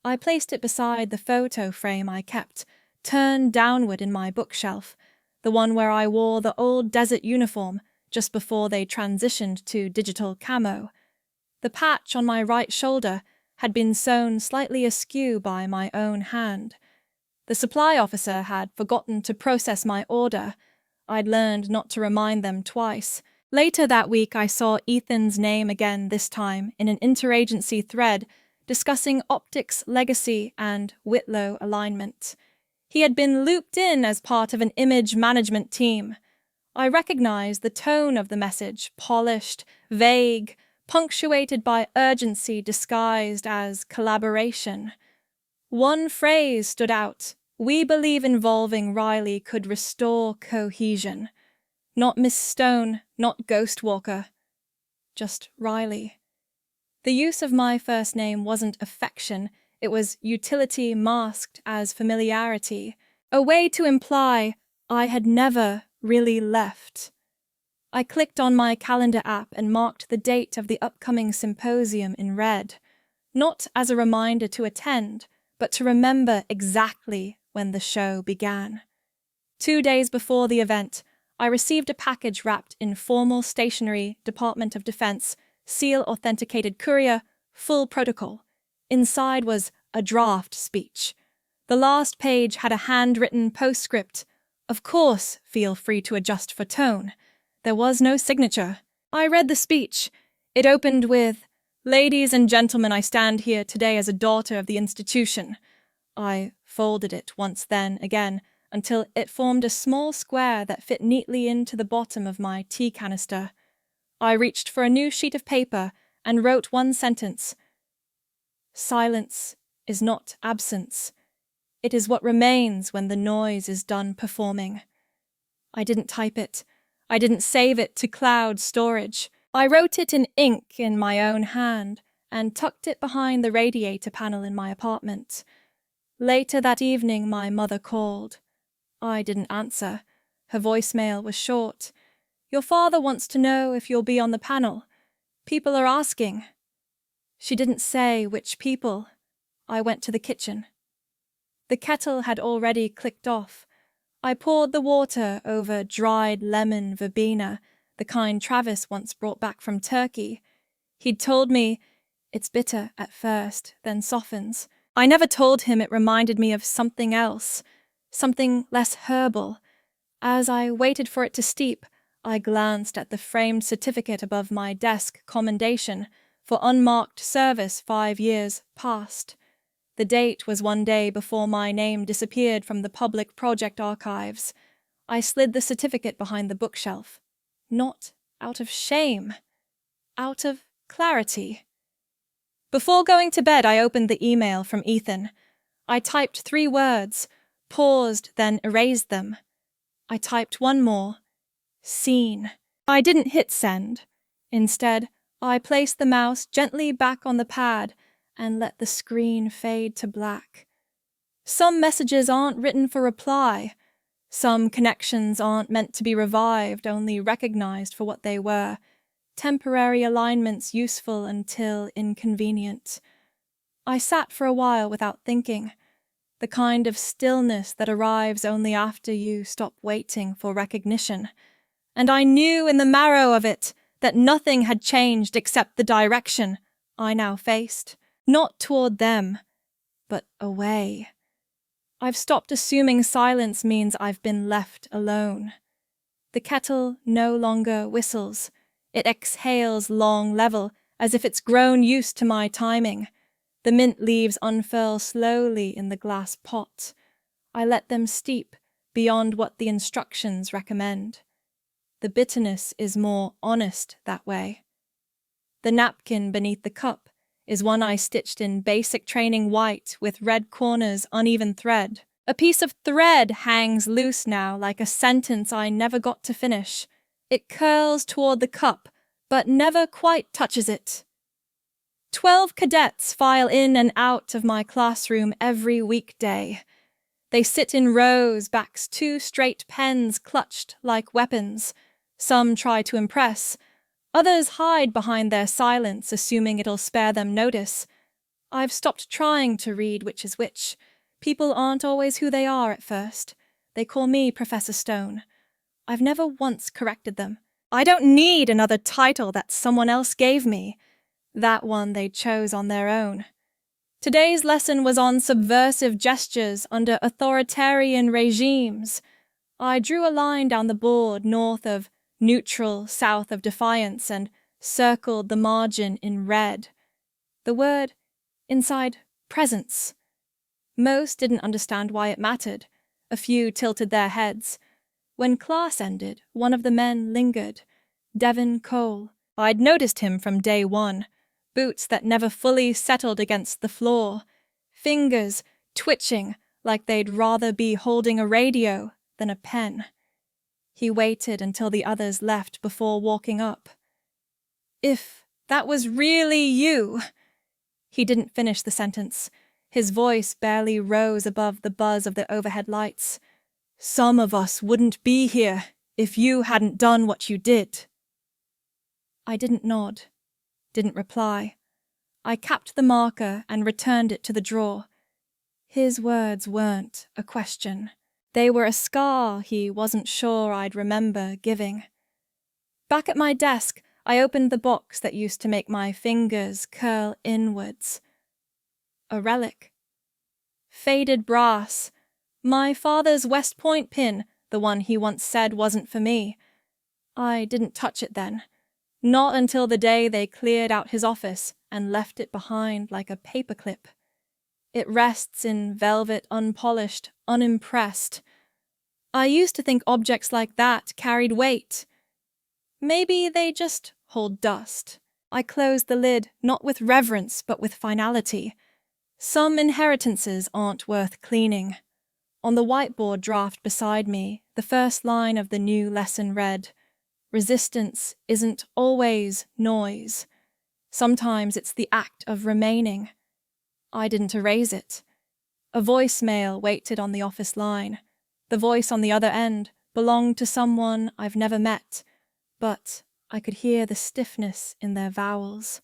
I placed it beside the photo frame I kept, turned downward in my bookshelf, the one where I wore the old desert uniform just before they transitioned to digital camo. The patch on my right shoulder had been sewn slightly askew by my own hand. The supply officer had forgotten to process my order. I'd learned not to remind them twice. Later that week, I saw Ethan's name again, this time in an interagency thread discussing optics legacy and Whitlow alignment. He had been looped in as part of an image management team. I recognized the tone of the message, polished, vague, punctuated by urgency disguised as collaboration. One phrase stood out. We believe involving Riley could restore cohesion. Not Miss Stone, not Ghostwalker. Just Riley. The use of my first name wasn't affection, it was utility masked as familiarity, a way to imply I had never really left. I clicked on my calendar app and marked the date of the upcoming symposium in red, not as a reminder to attend, but to remember exactly when the show began. 2 days before the event, I received a package wrapped in formal stationery, Department of Defense, seal-authenticated courier, full protocol. Inside was a draft speech. The last page had a handwritten postscript. Of course, feel free to adjust for tone. There was no signature. I read the speech. It opened with, "Ladies and gentlemen, I stand here today as a daughter of the institution." I folded it once then again, until it formed a small square that fit neatly into the bottom of my tea canister. I reached for a new sheet of paper and wrote one sentence. Silence is not absence. It is what remains when the noise is done performing. I didn't type it. I didn't save it to cloud storage. I wrote it in ink in my own hand and tucked it behind the radiator panel in my apartment. Later that evening, my mother called. I didn't answer. Her voicemail was short. "Your father wants to know if you'll be on the panel. People are asking." She didn't say which people. I went to the kitchen. The kettle had already clicked off. I poured the water over dried lemon verbena, the kind Travis once brought back from Turkey. He'd told me, "It's bitter at first, then softens." I never told him it reminded me of something else, something less herbal. As I waited for it to steep, I glanced at the framed certificate above my desk commendation for unmarked service 5 years past. The date was 1 day before my name disappeared from the public project archives. I slid the certificate behind the bookshelf. Not out of shame, out of clarity. Before going to bed, I opened the email from Ethan. I typed 3 words, paused, then erased them. I typed one more. Seen. I didn't hit send. Instead, I placed the mouse gently back on the pad and let the screen fade to black. Some messages aren't written for reply. Some connections aren't meant to be revived, only recognized for what they were. Temporary alignments useful until inconvenient. I sat for a while without thinking. The kind of stillness that arrives only after you stop waiting for recognition. And I knew in the marrow of it that nothing had changed except the direction I now faced. Not toward them, but away. I've stopped assuming silence means I've been left alone. The kettle no longer whistles. It exhales long level, as if it's grown used to my timing. The mint leaves unfurl slowly in the glass pot. I let them steep beyond what the instructions recommend. The bitterness is more honest that way. The napkin beneath the cup is one I stitched in basic training white with red corners, uneven thread. A piece of thread hangs loose now like a sentence I never got to finish. It curls toward the cup, but never quite touches it. 12 cadets file in and out of my classroom every weekday. They sit in rows, backs 2 straight pens clutched like weapons. Some try to impress. Others hide behind their silence, assuming it'll spare them notice. I've stopped trying to read which is which. People aren't always who they are at first. They call me Professor Stone. I've never once corrected them. I don't need another title that someone else gave me. That one they chose on their own. Today's lesson was on subversive gestures under authoritarian regimes. I drew a line down the board north of neutral, south of defiance, and circled the margin in red. The word inside presence. Most didn't understand why it mattered. A few tilted their heads. When class ended, one of the men lingered. Devon Cole. I'd noticed him from day one. Boots that never fully settled against the floor. Fingers twitching like they'd rather be holding a radio than a pen. He waited until the others left before walking up. "If that was really you—" He didn't finish the sentence. His voice barely rose above the buzz of the overhead lights. "Some of us wouldn't be here if you hadn't done what you did." I didn't nod, didn't reply. I capped the marker and returned it to the drawer. His words weren't a question. They were a scar he wasn't sure I'd remember giving. Back at my desk, I opened the box that used to make my fingers curl inwards. A relic. Faded brass. My father's West Point pin, the one he once said wasn't for me. I didn't touch it then. Not until the day they cleared out his office and left it behind like a paperclip. It rests in velvet, unpolished, unimpressed. I used to think objects like that carried weight. Maybe they just hold dust. I closed the lid, not with reverence, but with finality. Some inheritances aren't worth cleaning. On the whiteboard draft beside me, the first line of the new lesson read, "Resistance isn't always noise. Sometimes it's the act of remaining." I didn't erase it. A voicemail waited on the office line. The voice on the other end belonged to someone I've never met, but I could hear the stiffness in their vowels.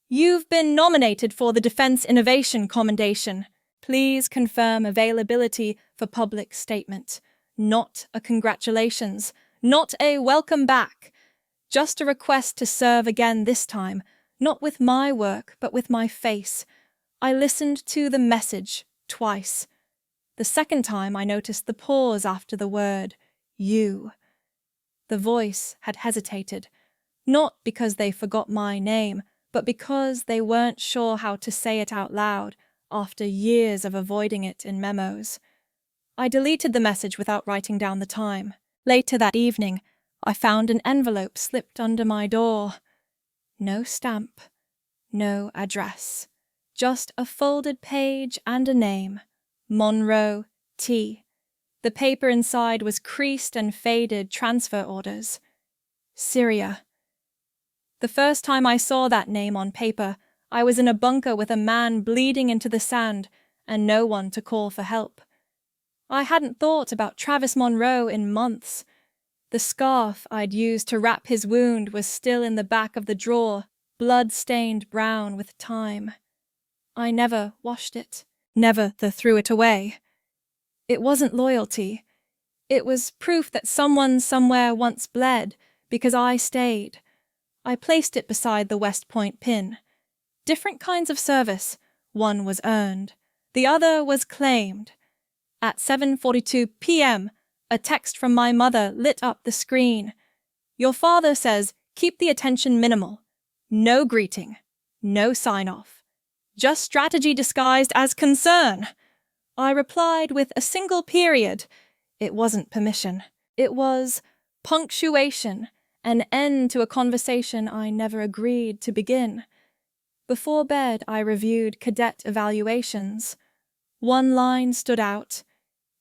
"You've been nominated for the Defense Innovation Commendation. Please confirm availability for public statement. Not a congratulations, not a welcome back. Just a request to serve again this time, not with my work, but with my face." I listened to the message twice. The second time I noticed the pause after the word, "you." The voice had hesitated, not because they forgot my name, but because they weren't sure how to say it out loud after years of avoiding it in memos. I deleted the message without writing down the time. Later that evening, I found an envelope slipped under my door. No stamp, no address. Just a folded page and a name, Monroe T. The paper inside was creased and faded transfer orders. Syria. The first time I saw that name on paper, I was in a bunker with a man bleeding into the sand and no one to call for help. I hadn't thought about Travis Monroe in months. The scarf I'd used to wrap his wound was still in the back of the drawer, blood-stained brown with time. I never washed it, never threw it away. It wasn't loyalty. It was proof that someone somewhere once bled, because I stayed. I placed it beside the West Point pin. Different kinds of service. One was earned. The other was claimed. At 7:42 p.m., a text from my mother lit up the screen. "Your father says keep the attention minimal. No greeting. No sign-off. Just strategy disguised as concern." I replied with a single period. It wasn't permission. It was punctuation, an end to a conversation I never agreed to begin. Before bed, I reviewed cadet evaluations. One line stood out.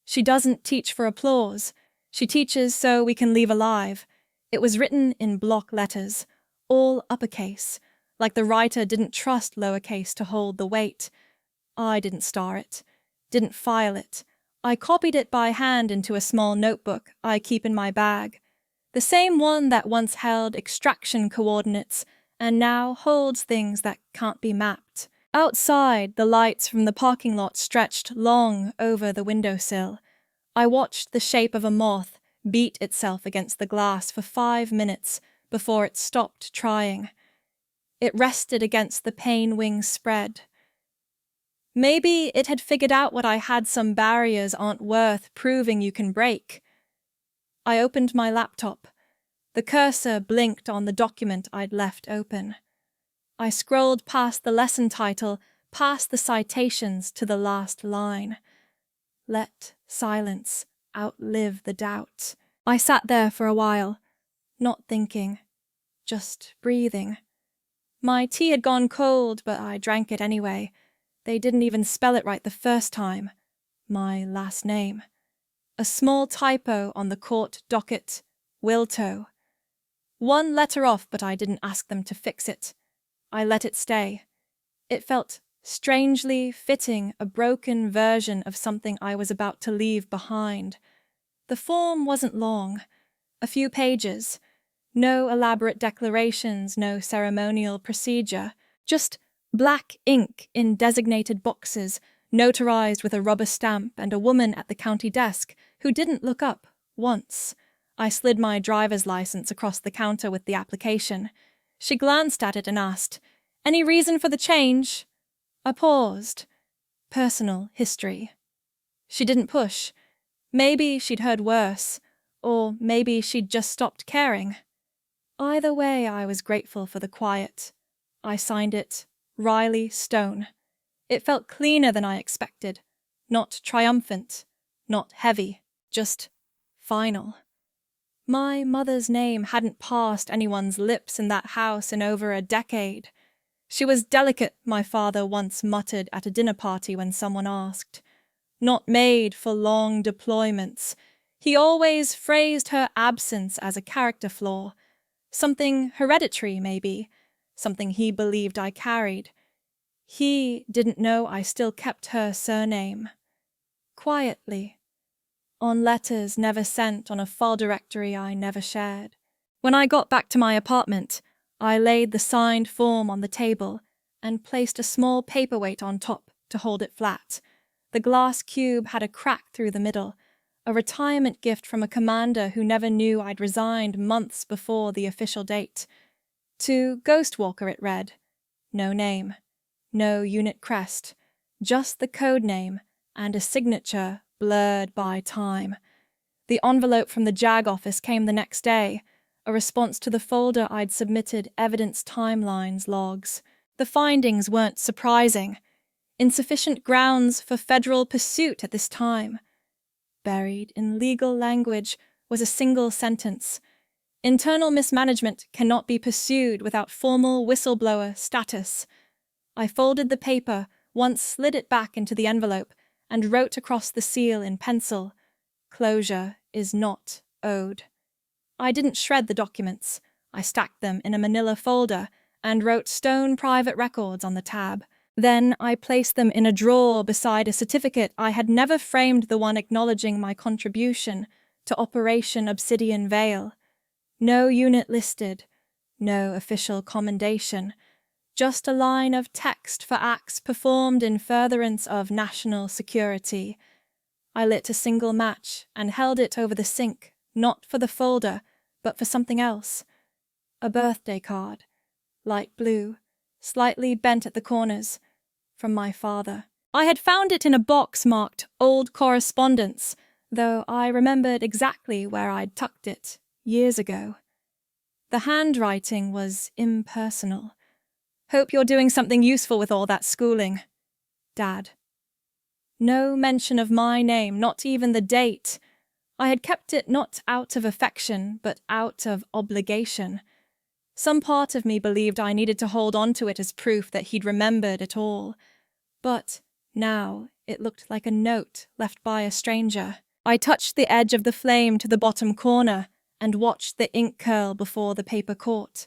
"She doesn't teach for applause. She teaches so we can leave alive." It was written in block letters, all uppercase, like the writer didn't trust lowercase to hold the weight. I didn't star it, didn't file it. I copied it by hand into a small notebook I keep in my bag, the same one that once held extraction coordinates and now holds things that can't be mapped. Outside, the lights from the parking lot stretched long over the windowsill. I watched the shape of a moth beat itself against the glass for 5 minutes before it stopped trying. It rested against the pane wings spread. Maybe it had figured out what I had. Some barriers aren't worth proving you can break. I opened my laptop. The cursor blinked on the document I'd left open. I scrolled past the lesson title, past the citations to the last line. Let silence outlive the doubt. I sat there for a while, not thinking, just breathing. My tea had gone cold, but I drank it anyway. They didn't even spell it right the first time. My last name. A small typo on the court docket. Wilto. One letter off, but I didn't ask them to fix it. I let it stay. It felt strangely fitting, a broken version of something I was about to leave behind. The form wasn't long. A few pages. No elaborate declarations, no ceremonial procedure. Just black ink in designated boxes, notarized with a rubber stamp, and a woman at the county desk who didn't look up once. I slid my driver's license across the counter with the application. She glanced at it and asked, "Any reason for the change?" I paused. Personal history. She didn't push. Maybe she'd heard worse, or maybe she'd just stopped caring. Either way, I was grateful for the quiet. I signed it, Riley Stone. It felt cleaner than I expected. Not triumphant, not heavy, just final. My mother's name hadn't passed anyone's lips in that house in over a decade. She was delicate, my father once muttered at a dinner party when someone asked. Not made for long deployments. He always phrased her absence as a character flaw. Something hereditary, maybe. Something he believed I carried. He didn't know I still kept her surname. Quietly. On letters never sent, on a file directory I never shared. When I got back to my apartment, I laid the signed form on the table and placed a small paperweight on top to hold it flat. The glass cube had a crack through the middle, a retirement gift from a commander who never knew I'd resigned months before the official date. To Ghostwalker it read. No name. No unit crest. Just the code name and a signature blurred by time. The envelope from the JAG office came the next day, a response to the folder I'd submitted evidence timelines logs. The findings weren't surprising. Insufficient grounds for federal pursuit at this time. Buried in legal language was a single sentence. Internal mismanagement cannot be pursued without formal whistleblower status. I folded the paper, once slid it back into the envelope, and wrote across the seal in pencil, "Closure is not owed." I didn't shred the documents. I stacked them in a manila folder and wrote Stone Private Records on the tab. Then I placed them in a drawer beside a certificate I had never framed, the one acknowledging my contribution to Operation Obsidian Veil. No unit listed, no official commendation, just a line of text for acts performed in furtherance of national security. I lit a single match and held it over the sink, not for the folder, but for something else. A birthday card, light blue, slightly bent at the corners, from my father. I had found it in a box marked Old Correspondence, though I remembered exactly where I'd tucked it years ago. The handwriting was impersonal. "Hope you're doing something useful with all that schooling. Dad." No mention of my name, not even the date. I had kept it not out of affection, but out of obligation. Some part of me believed I needed to hold on to it as proof that he'd remembered it all. But now it looked like a note left by a stranger. I touched the edge of the flame to the bottom corner and watched the ink curl before the paper caught.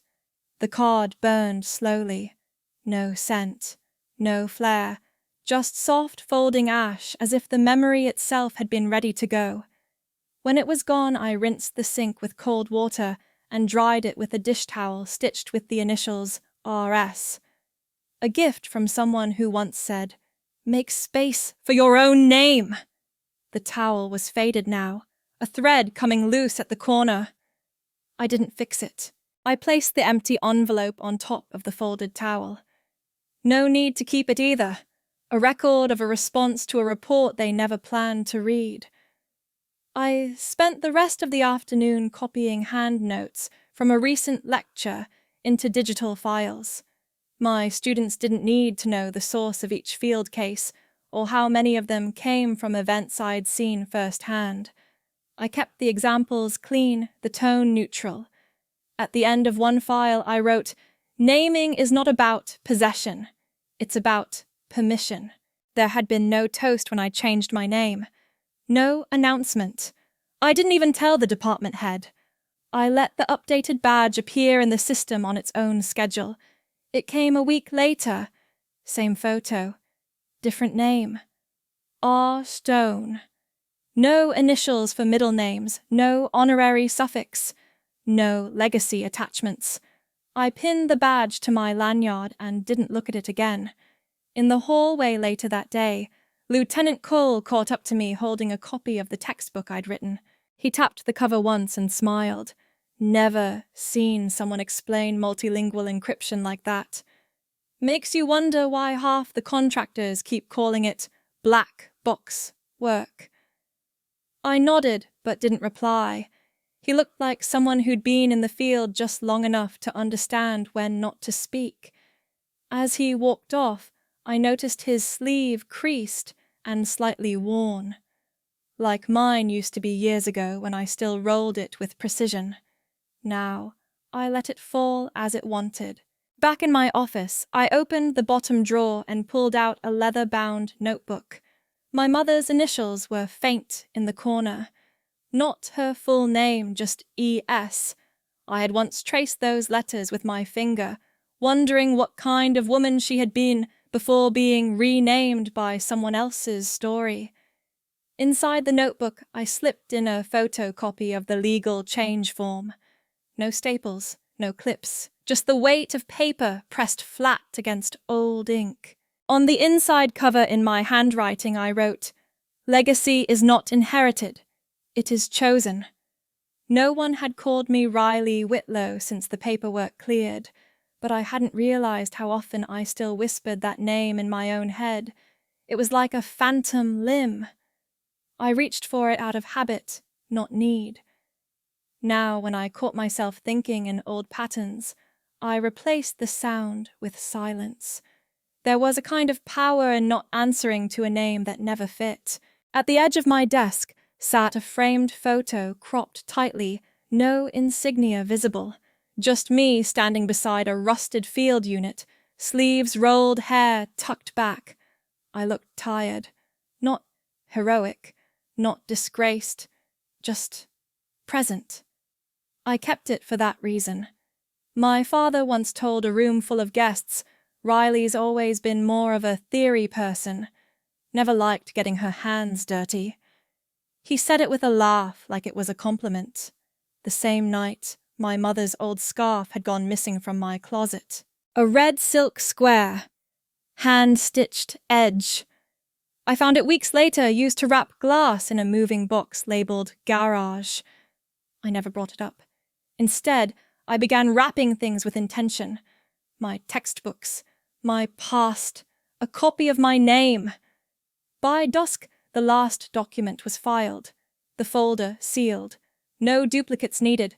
The card burned slowly. No scent, no flare, just soft folding ash, as if the memory itself had been ready to go. When it was gone, I rinsed the sink with cold water and dried it with a dish towel stitched with the initials RS. A gift from someone who once said, "Make space for your own name." The towel was faded now, a thread coming loose at the corner. I didn't fix it. I placed the empty envelope on top of the folded towel. No need to keep it either. A record of a response to a report they never planned to read. I spent the rest of the afternoon copying hand notes from a recent lecture into digital files. My students didn't need to know the source of each field case or how many of them came from events I'd seen firsthand. I kept the examples clean, the tone neutral. At the end of one file I wrote, "Naming is not about possession. It's about permission. There had been no toast when I changed my name. No announcement. I didn't even tell the department head. I let the updated badge appear in the system on its own schedule. It came a week later. Same photo. Different name. R. Stone. No initials for middle names, no honorary suffix, no legacy attachments. I pinned the badge to my lanyard and didn't look at it again. In the hallway later that day, Lieutenant Cole caught up to me holding a copy of the textbook I'd written. He tapped the cover once and smiled. Never seen someone explain multilingual encryption like that. Makes you wonder why half the contractors keep calling it black box work. I nodded but didn't reply. He looked like someone who'd been in the field just long enough to understand when not to speak. As he walked off, I noticed his sleeve creased and slightly worn, like mine used to be years ago when I still rolled it with precision. Now, I let it fall as it wanted. Back in my office, I opened the bottom drawer and pulled out a leather-bound notebook. My mother's initials were faint in the corner. Not her full name, just E.S. I had once traced those letters with my finger, wondering what kind of woman she had been before being renamed by someone else's story. Inside the notebook, I slipped in a photocopy of the legal change form. No staples, no clips, just the weight of paper pressed flat against old ink. On the inside cover in my handwriting I wrote, "Legacy is not inherited, it is chosen." No one had called me Riley Whitlow since the paperwork cleared, but I hadn't realized how often I still whispered that name in my own head. It was like a phantom limb. I reached for it out of habit, not need. Now, when I caught myself thinking in old patterns, I replaced the sound with silence. There was a kind of power in not answering to a name that never fit. At the edge of my desk sat a framed photo cropped tightly, no insignia visible. Just me standing beside a rusted field unit, sleeves rolled, hair tucked back. I looked tired, not heroic, not disgraced, just present. I kept it for that reason. My father once told a room full of guests, Riley's always been more of a theory person, never liked getting her hands dirty. He said it with a laugh like it was a compliment. The same night, my mother's old scarf had gone missing from my closet. A red silk square, hand-stitched edge. I found it weeks later used to wrap glass in a moving box labeled garage. I never brought it up. Instead, I began wrapping things with intention. My textbooks, my past, a copy of my name. By dusk, the last document was filed, the folder sealed. No duplicates needed.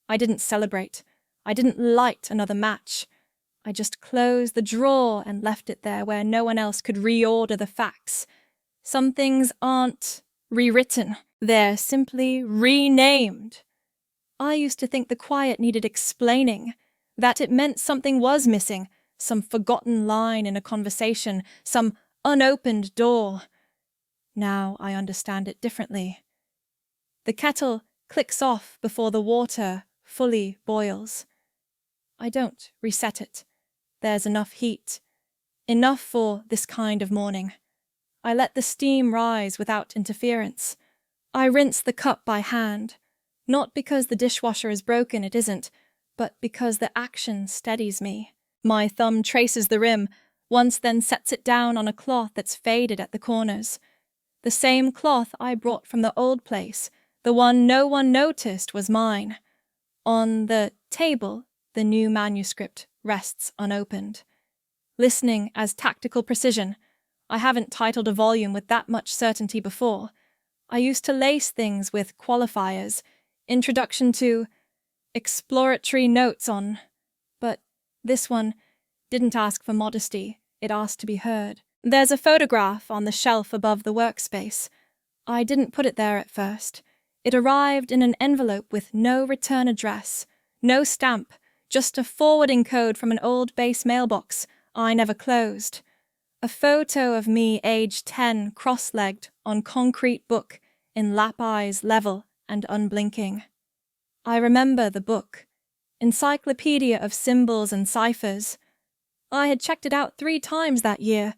I didn't celebrate. I didn't light another match. I just closed the drawer and left it there where no one else could reorder the facts. Some things aren't rewritten. They're simply renamed. I used to think the quiet needed explaining, that it meant something was missing, some forgotten line in a conversation, some unopened door. Now I understand it differently. The kettle clicks off before the water fully boils. I don't reset it. There's enough heat. Enough for this kind of morning. I let the steam rise without interference. I rinse the cup by hand. Not because the dishwasher is broken, it isn't, but because the action steadies me. My thumb traces the rim, once then sets it down on a cloth that's faded at the corners. The same cloth I brought from the old place, the one no one noticed was mine. On the table, the new manuscript rests unopened. Listening as tactical precision. I haven't titled a volume with that much certainty before. I used to lace things with qualifiers, introduction to, exploratory notes on, but this one didn't ask for modesty, it asked to be heard. There's a photograph on the shelf above the workspace. I didn't put it there at first. It arrived in an envelope with no return address, no stamp, just a forwarding code from an old base mailbox I never closed. A photo of me age 10 cross-legged on concrete book in lap eyes level and unblinking. I remember the book, Encyclopedia of Symbols and Ciphers. I had checked it out 3 times that year.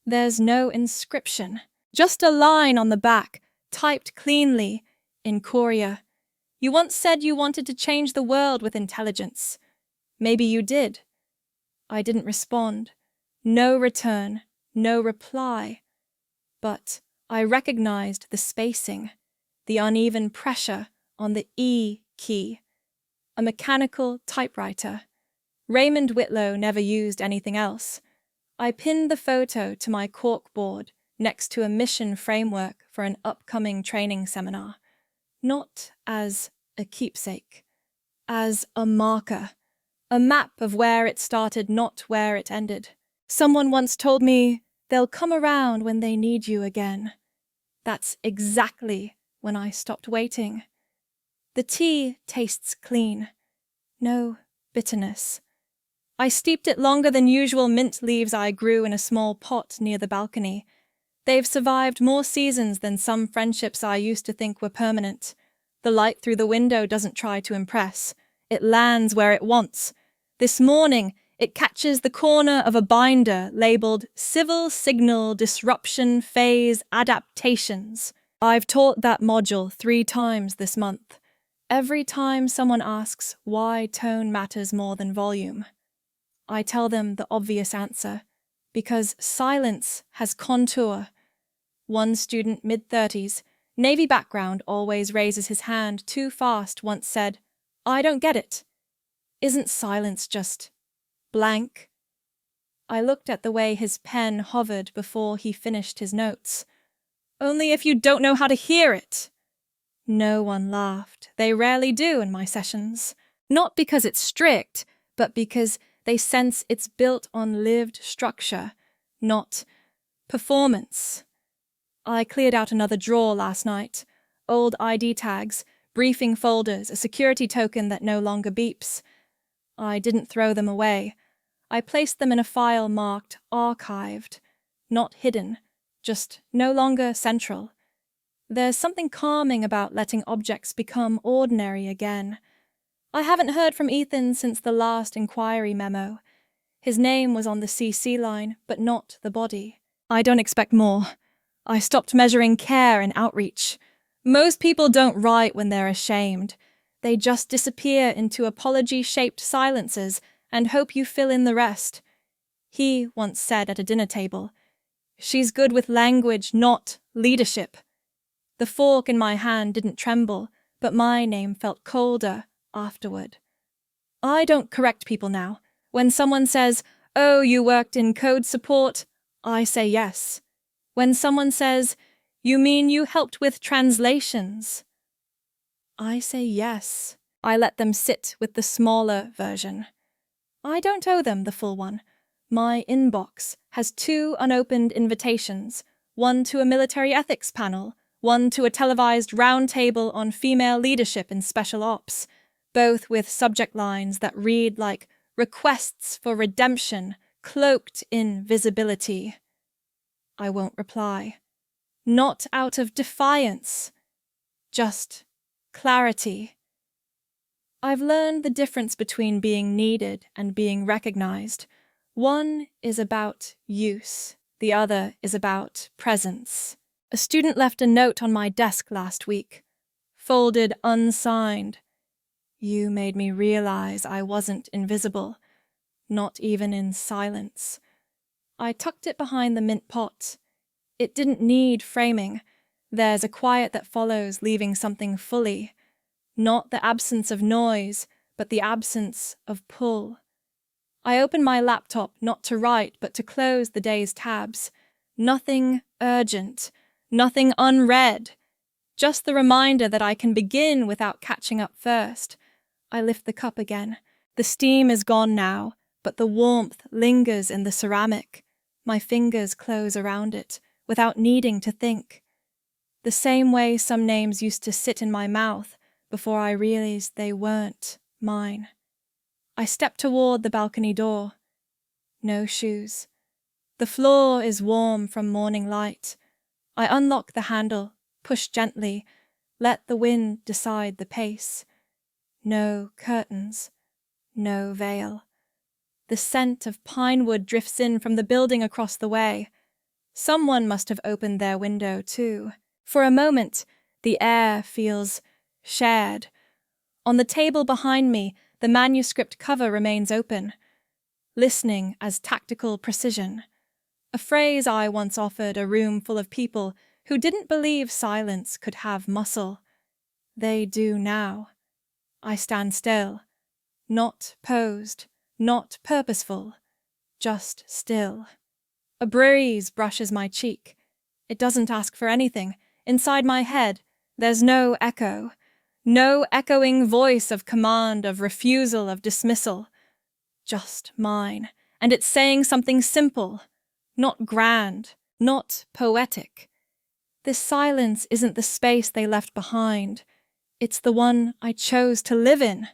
There's no inscription, just a line on the back, typed cleanly, in Korea. You once said you wanted to change the world with intelligence. Maybe you did. I didn't respond. No return, no reply. But I recognized the spacing, the uneven pressure on the E key. A mechanical typewriter. Raymond Whitlow never used anything else. I pinned the photo to my corkboard next to a mission framework for an upcoming training seminar. Not as a keepsake, as a marker, a map of where it started, not where it ended. Someone once told me, they'll come around when they need you again. That's exactly when I stopped waiting. The tea tastes clean. No bitterness. I steeped it longer than usual mint leaves I grew in a small pot near the balcony. They've survived more seasons than some friendships I used to think were permanent. The light through the window doesn't try to impress. It lands where it wants. This morning, it catches the corner of a binder labeled Civil Signal Disruption Phase Adaptations. I've taught that module 3 times this month. Every time someone asks why tone matters more than volume, I tell them the obvious answer, because silence has contour. One student, mid-30s, Navy background, always raises his hand too fast, once said, "I don't get it. Isn't silence just blank?" I looked at the way his pen hovered before he finished his notes. "Only if you don't know how to hear it." No one laughed. They rarely do in my sessions. Not because it's strict, but because they sense it's built on lived structure, not performance. I cleared out another drawer last night. Old ID tags, briefing folders, a security token that no longer beeps. I didn't throw them away. I placed them in a file marked archived, not hidden, just no longer central. There's something calming about letting objects become ordinary again. I haven't heard from Ethan since the last inquiry memo. His name was on the CC line, but not the body. I don't expect more. I stopped measuring care and outreach. Most people don't write when they're ashamed. They just disappear into apology-shaped silences and hope you fill in the rest. He once said at a dinner table, "She's good with language, not leadership." The fork in my hand didn't tremble, but my name felt colder afterward. I don't correct people now. When someone says, "Oh, you worked in code support," I say yes. When someone says, "You mean you helped with translations?" I say yes. I let them sit with the smaller version. I don't owe them the full one. My inbox has 2 unopened invitations, one to a military ethics panel, one to a televised roundtable on female leadership in special ops, both with subject lines that read like requests for redemption cloaked in visibility. I won't reply. Not out of defiance, just clarity. I've learned the difference between being needed and being recognized. One is about use, the other is about presence. A student left a note on my desk last week, folded unsigned. "You made me realize I wasn't invisible, not even in silence." I tucked it behind the mint pot. It didn't need framing. There's a quiet that follows leaving something fully. Not the absence of noise, but the absence of pull. I opened my laptop not to write, but to close the day's tabs. Nothing urgent, nothing unread. Just the reminder that I can begin without catching up first. I lift the cup again. The steam is gone now, but the warmth lingers in the ceramic. My fingers close around it, without needing to think. The same way some names used to sit in my mouth before I realized they weren't mine. I stepped toward the balcony door. No shoes. The floor is warm from morning light. I unlock the handle, push gently, let the wind decide the pace. No curtains, no veil. The scent of pine wood drifts in from the building across the way. Someone must have opened their window too. For a moment, the air feels shared. On the table behind me, the manuscript cover remains open. Listening as tactical precision. A phrase I once offered a room full of people who didn't believe silence could have muscle. They do now. I stand still. Not posed, not purposeful, just still. A breeze brushes my cheek. It doesn't ask for anything. Inside my head, there's no echo. No echoing voice of command, of refusal, of dismissal. Just mine. And it's saying something simple. Not grand, not poetic. This silence isn't the space they left behind. It's the one I chose to live in.